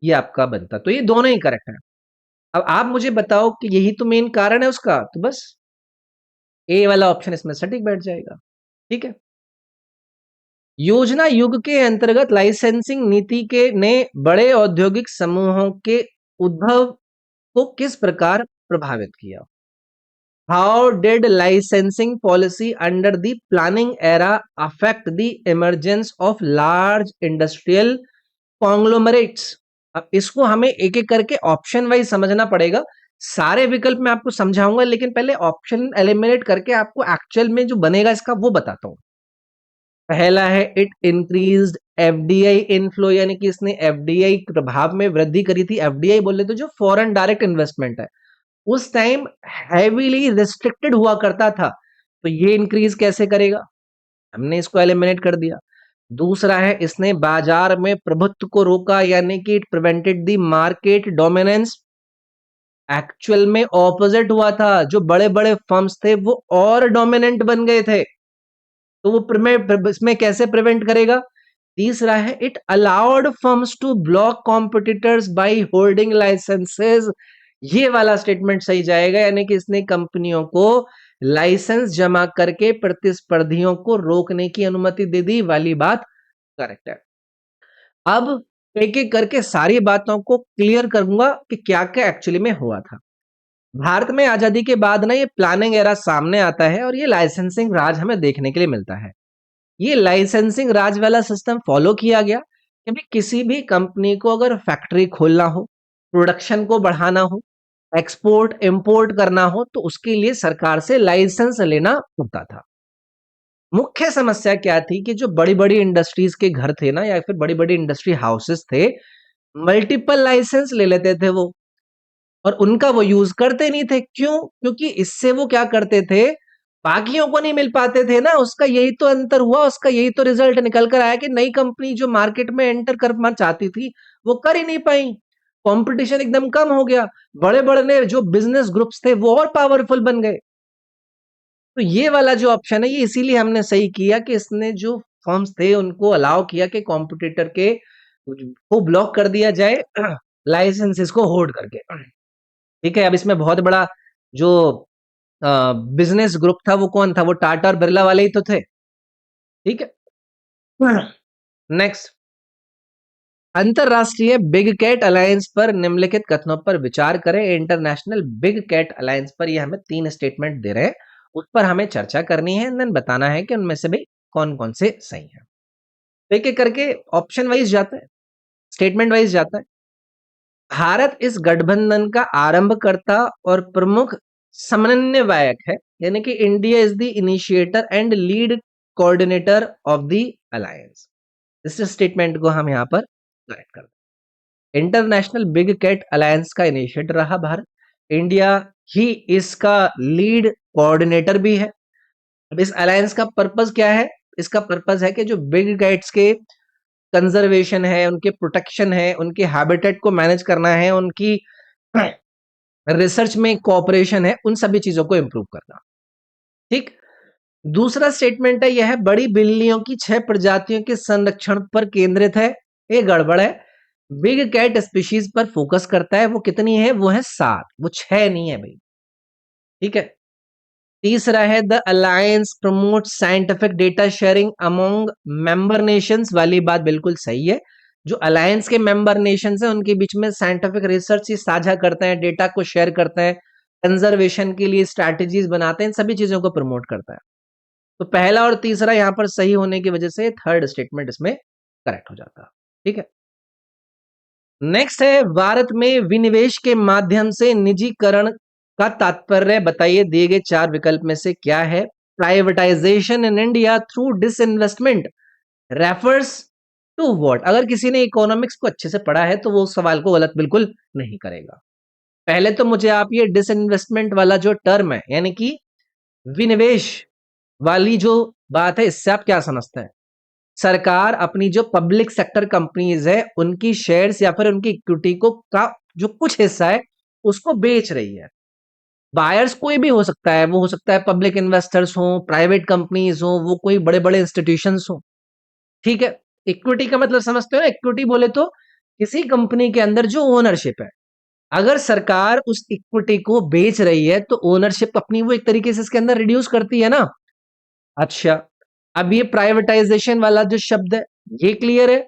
Speaker 1: ये आपका बनता, तो ये दोनों ही करेक्ट है। अब आप मुझे बताओ कि यही तो मेन कारण है उसका, तो बस ए वाला ऑप्शन इसमें सटीक बैठ जाएगा। ठीक है। योजना युग के अंतर्गत लाइसेंसिंग नीति के ने बड़े औद्योगिक समूहों के उद्भव को किस प्रकार प्रभावित किया? How did licensing policy under the planning era affect the emergence of large industrial conglomerates? अब इसको हमें एक एक करके ऑप्शन वाइज समझना पड़ेगा। सारे विकल्प मैं आपको समझाऊंगा, लेकिन पहले ऑप्शन एलिमिनेट करके आपको एक्चुअल में जो बनेगा इसका वो बताता हूं। पहला है इट इंक्रीज्ड एफडीआई इनफ्लो, यानी कि इसने एफडीआई प्रभाव में वृद्धि करी थी। एफडीआई बोले तो जो फॉरेन डायरेक्ट इन्वेस्टमेंट है, उस टाइम हैवीली रिस्ट्रिक्टेड हुआ करता था, तो ये इंक्रीज कैसे करेगा, हमने इसको एलिमिनेट कर दिया। दूसरा है इसने बाजार में प्रभुत्व को रोका, यानी कि it prevented the market dominance. Actual में ऑपोजिट हुआ था, जो बड़े बड़े फर्म्स थे वो और डोमिनेंट बन गए थे, तो वो इसमें कैसे प्रिवेंट करेगा। तीसरा है it allowed firms to block competitors by holding licences. ये वाला स्टेटमेंट सही जाएगा, यानी कि इसने कंपनियों को लाइसेंस जमा करके प्रतिस्पर्धियों को रोकने की अनुमति दे दी वाली बात करेक्ट है। अब एक एक करके सारी बातों को क्लियर करूंगा कि क्या क्या एक्चुअली में हुआ था। भारत में आजादी के बाद ना ये प्लानिंग एरा सामने आता है, और ये लाइसेंसिंग राज हमें देखने के लिए मिलता है। ये लाइसेंसिंग राज वाला सिस्टम फॉलो किया गया कि भाई किसी भी कंपनी को अगर फैक्ट्री खोलना हो, प्रोडक्शन को बढ़ाना हो, एक्सपोर्ट इंपोर्ट करना हो, तो उसके लिए सरकार से लाइसेंस लेना होता था। मुख्य समस्या क्या थी कि जो बड़ी बड़ी इंडस्ट्रीज के घर थे ना, या फिर बड़ी बड़ी इंडस्ट्री हाउसेस थे, मल्टीपल लाइसेंस ले लेते थे वो, और उनका वो यूज करते नहीं थे। क्यों? क्योंकि इससे वो क्या करते थे, बाकियों को नहीं मिल पाते थे ना। उसका यही तो अंतर हुआ, उसका यही तो रिजल्ट निकल कर आया कि नई कंपनी जो मार्केट में एंटर करना चाहती थी वो कर ही नहीं पाई, कंपटीशन एकदम कम हो गया, बड़े बड़े जो बिजनेस ग्रुप्स थे वो और पावरफुल बन गए। तो ये वाला जो ऑप्शन है ये इसीलिए हमने सही किया कि इसने जो फर्म्स थे उनको अलाउ किया कि कॉम्पिटिटर के को ब्लॉक कर दिया जाए लाइसेंसेस को होल्ड करके। ठीक है। अब इसमें बहुत बड़ा जो बिजनेस ग्रुप था वो कौन था, वो टाटा और बिरला वाले ही तो थे। ठीक है। नेक्स्ट, अंतरराष्ट्रीय बिग कैट अलायंस पर निम्नलिखित कथनों पर विचार करें। इंटरनेशनल बिग कैट अलायंस पर ये हमें 3 स्टेटमेंट दे रहे हैं, उस पर हमें चर्चा करनी है, देन बताना है कि उनमें से भी कौन कौन से सही है। एक एक करके ऑप्शन वाइज जाता है, स्टेटमेंट वाइज जाता है। भारत इस गठबंधन का आरंभकर्ता और प्रमुख समन्वयक है, यानी कि India is the initiator and lead coordinator of the alliance. इस स्टेटमेंट को हम यहाँ पर करेक्ट कर दें। इंटरनेशनल बिग कैट अलायंस का इनिशिएटर रहा भारत, इंडिया ही इसका लीड कोऑर्डिनेटर भी है। अब इस अलायंस का पर्पस क्या है, इसका पर्पस है कि जो बिग कैट्स के कंजर्वेशन है, उनके प्रोटेक्शन है, उनके हैबिटेट को मैनेज करना है, उनकी रिसर्च में कोऑपरेशन है, उन सभी चीजों को इंप्रूव करना। ठीक। दूसरा स्टेटमेंट है यह बड़ी बिल्लियों की 6 प्रजातियों के संरक्षण पर केंद्रित है। ये गड़बड़ है, बिग कैट स्पीशीज पर फोकस करता है। वो कितनी है, वो है 7, वो 6 नहीं है भाई। ठीक है। तीसरा है the alliance promote scientific data sharing among member Nations वाली बात बिल्कुल सही है। जो अलायंस के मेंबर नेशंस हैं उनके बीच में साइंटिफिक रिसर्च ही साझा करते हैं, डेटा को शेयर करते हैं, कंजर्वेशन के लिए स्ट्रैटेजीज बनाते हैं, इन सभी चीजों को प्रमोट करता है। तो पहला और तीसरा यहां पर सही होने की वजह से थर्ड स्टेटमेंट इसमें करेक्ट हो जाता है। ठीक है। नेक्स्ट है भारत में विनिवेश के माध्यम से निजीकरण का तात्पर्य बताइए, दिए गए 4 विकल्प में से क्या है। Privatisation in India through disinvestment refers to what? अगर किसी ने इकोनॉमिक्स को अच्छे से पढ़ा है तो वो उस सवाल को गलत बिल्कुल नहीं करेगा। पहले तो मुझे आप ये डिसइन्वेस्टमेंट वाला जो टर्म है, यानी कि विनिवेश वाली जो बात है, इससे आप क्या समझते हैं? सरकार अपनी जो पब्लिक सेक्टर कंपनीज है उनकी शेयर्स या फिर उनकी इक्विटी को का जो कुछ हिस्सा है उसको बेच रही है। बायर्स कोई भी हो सकता है, वो हो सकता है पब्लिक इन्वेस्टर्स हो, प्राइवेट कंपनीज हो, वो कोई बड़े बड़े इंस्टीट्यूशंस हो, ठीक है। इक्विटी का मतलब समझते हो ना? इक्विटी बोले तो किसी कंपनी के अंदर जो ओनरशिप है, अगर सरकार उस इक्विटी को बेच रही है तो ओनरशिप अपनी वो एक तरीके से इसके अंदर रिड्यूस करती है ना। अच्छा, अब ये प्राइवेटाइजेशन वाला जो शब्द है ये क्लियर है?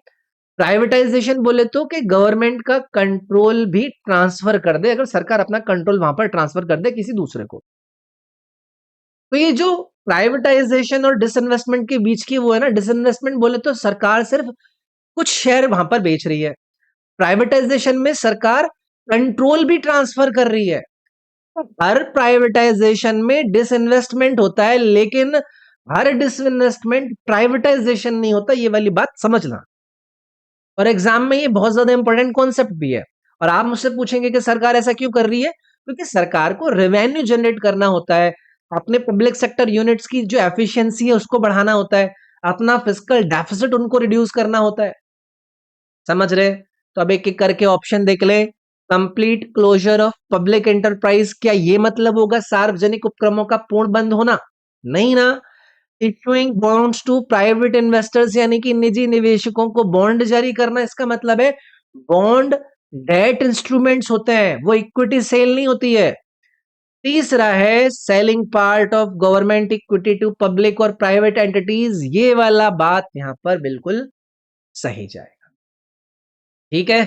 Speaker 1: प्राइवेटाइजेशन बोले तो कि गवर्नमेंट का कंट्रोल भी ट्रांसफर कर दे, अगर सरकार अपना कंट्रोल वहां पर ट्रांसफर कर दे किसी दूसरे को। तो ये जो प्राइवेटाइजेशन और डिसइन्वेस्टमेंट के बीच की वो है ना, डिसइन्वेस्टमेंट बोले तो सरकार सिर्फ कुछ शेयर वहां पर बेच रही है, प्राइवेटाइजेशन में सरकार कंट्रोल भी ट्रांसफर कर रही है। हर प्राइवेटाइजेशन में डिसइन्वेस्टमेंट होता है, लेकिन हर डिसइन्वेस्टमेंट प्राइवेटाइजेशन नहीं होता, ये वाली बात समझना। और एग्जाम में ये बहुत ज्यादा इंपॉर्टेंट कॉन्सेप्ट भी है। और आप मुझसे पूछेंगे कि सरकार ऐसा क्यों कर रही है? क्योंकि सरकार को रेवेन्यू जनरेट करना होता है, अपने पब्लिक सेक्टर यूनिट्स की जो एफिशिएंसी है उसको बढ़ाना होता है, अपना फिस्कल डेफिसिट उनको रिड्यूस करना होता है। समझ रहे? तो अब एक एक करके ऑप्शन देख ले। Complete closure of public enterprise, क्या ये मतलब होगा सार्वजनिक उपक्रमों का पूर्ण बंद होना? नहीं ना। Issuing bonds to private investors, यानी कि निजी निवेशकों को बॉन्ड जारी करना, इसका मतलब है बॉन्ड डेट इंस्ट्रूमेंट्स होते हैं, वो इक्विटी सेल नहीं होती है। तीसरा है selling part of government equity to public और प्राइवेट एंटिटीज, ये वाला बात यहां पर बिल्कुल सही जाएगा। ठीक है,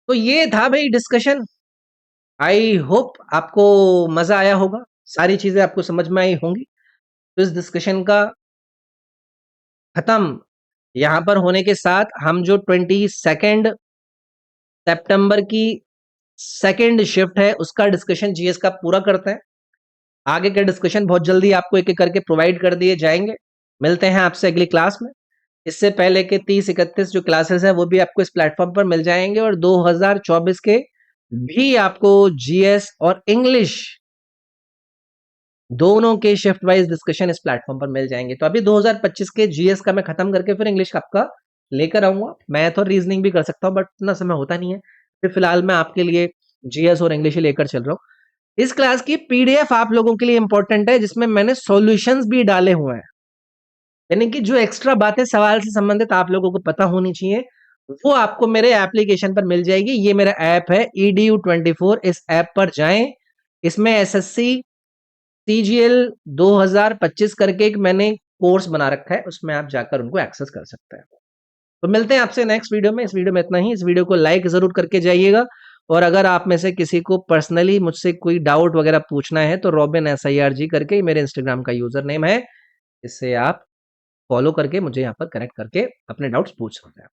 Speaker 1: तो ये था भाई डिस्कशन। आई होप आपको मजा आया होगा, सारी चीजें आपको समझ में आई होंगी। तो इस डिस्कशन का खत्म यहां पर होने के साथ हम जो 22 सितंबर की सेकेंड शिफ्ट है उसका डिस्कशन जीएस का पूरा करते हैं। आगे के डिस्कशन बहुत जल्दी आपको एक एक करके प्रोवाइड कर दिए जाएंगे। मिलते हैं आपसे अगली क्लास में। इससे पहले के 30-31 जो क्लासेस है वो भी आपको इस प्लेटफॉर्म पर मिल जाएंगे, और 2024 के भी आपको जीएस और इंग्लिश दोनों के शिफ्ट वाइज डिस्कशन इस प्लेटफॉर्म पर मिल जाएंगे। तो अभी 2025 के जीएस का मैं खत्म करके फिर इंग्लिश का आपका लेकर आऊंगा। मैथ और रीजनिंग भी कर सकता हूँ बट इतना समय होता नहीं है, फिर फिलहाल मैं आपके लिए जीएस और इंग्लिश ही लेकर चल रहा हूँ। इस क्लास की पीडीएफ आप लोगों के लिए इंपॉर्टेंट है, जिसमें मैंने सॉल्यूशंस भी डाले हुए हैं, यानी कि जो एक्स्ट्रा बातें सवाल से संबंधित आप लोगों को पता होनी चाहिए वो आपको मेरे एप्लीकेशन पर मिल जाएगी। ये मेरा ऐप है edu24, इस ऐप पर जाएं। इसमें एसएससी सीजीएल 2025 करके एक मैंने कोर्स बना रखा है, उसमें आप जाकर उनको एक्सेस कर सकते हैं। तो मिलते हैं आपसे नेक्स्ट वीडियो में। इस वीडियो में इतना ही। इस वीडियो को लाइक जरूर करके जाइएगा, और अगर आप में से किसी को पर्सनली मुझसे कोई डाउट वगैरह पूछना है तो रॉबिन SIRG करके मेरे इंस्टाग्राम का यूजर नेम है, इससे आप फॉलो करके मुझे यहाँ पर कनेक्ट करके अपने डाउट्स पूछ सकते हैं।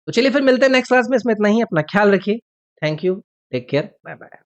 Speaker 1: तो चलिए फिर मिलते हैं नेक्स्ट क्लास में। इसमें इतना ही। अपना ख्याल रखिए। Thank you, take care, bye bye.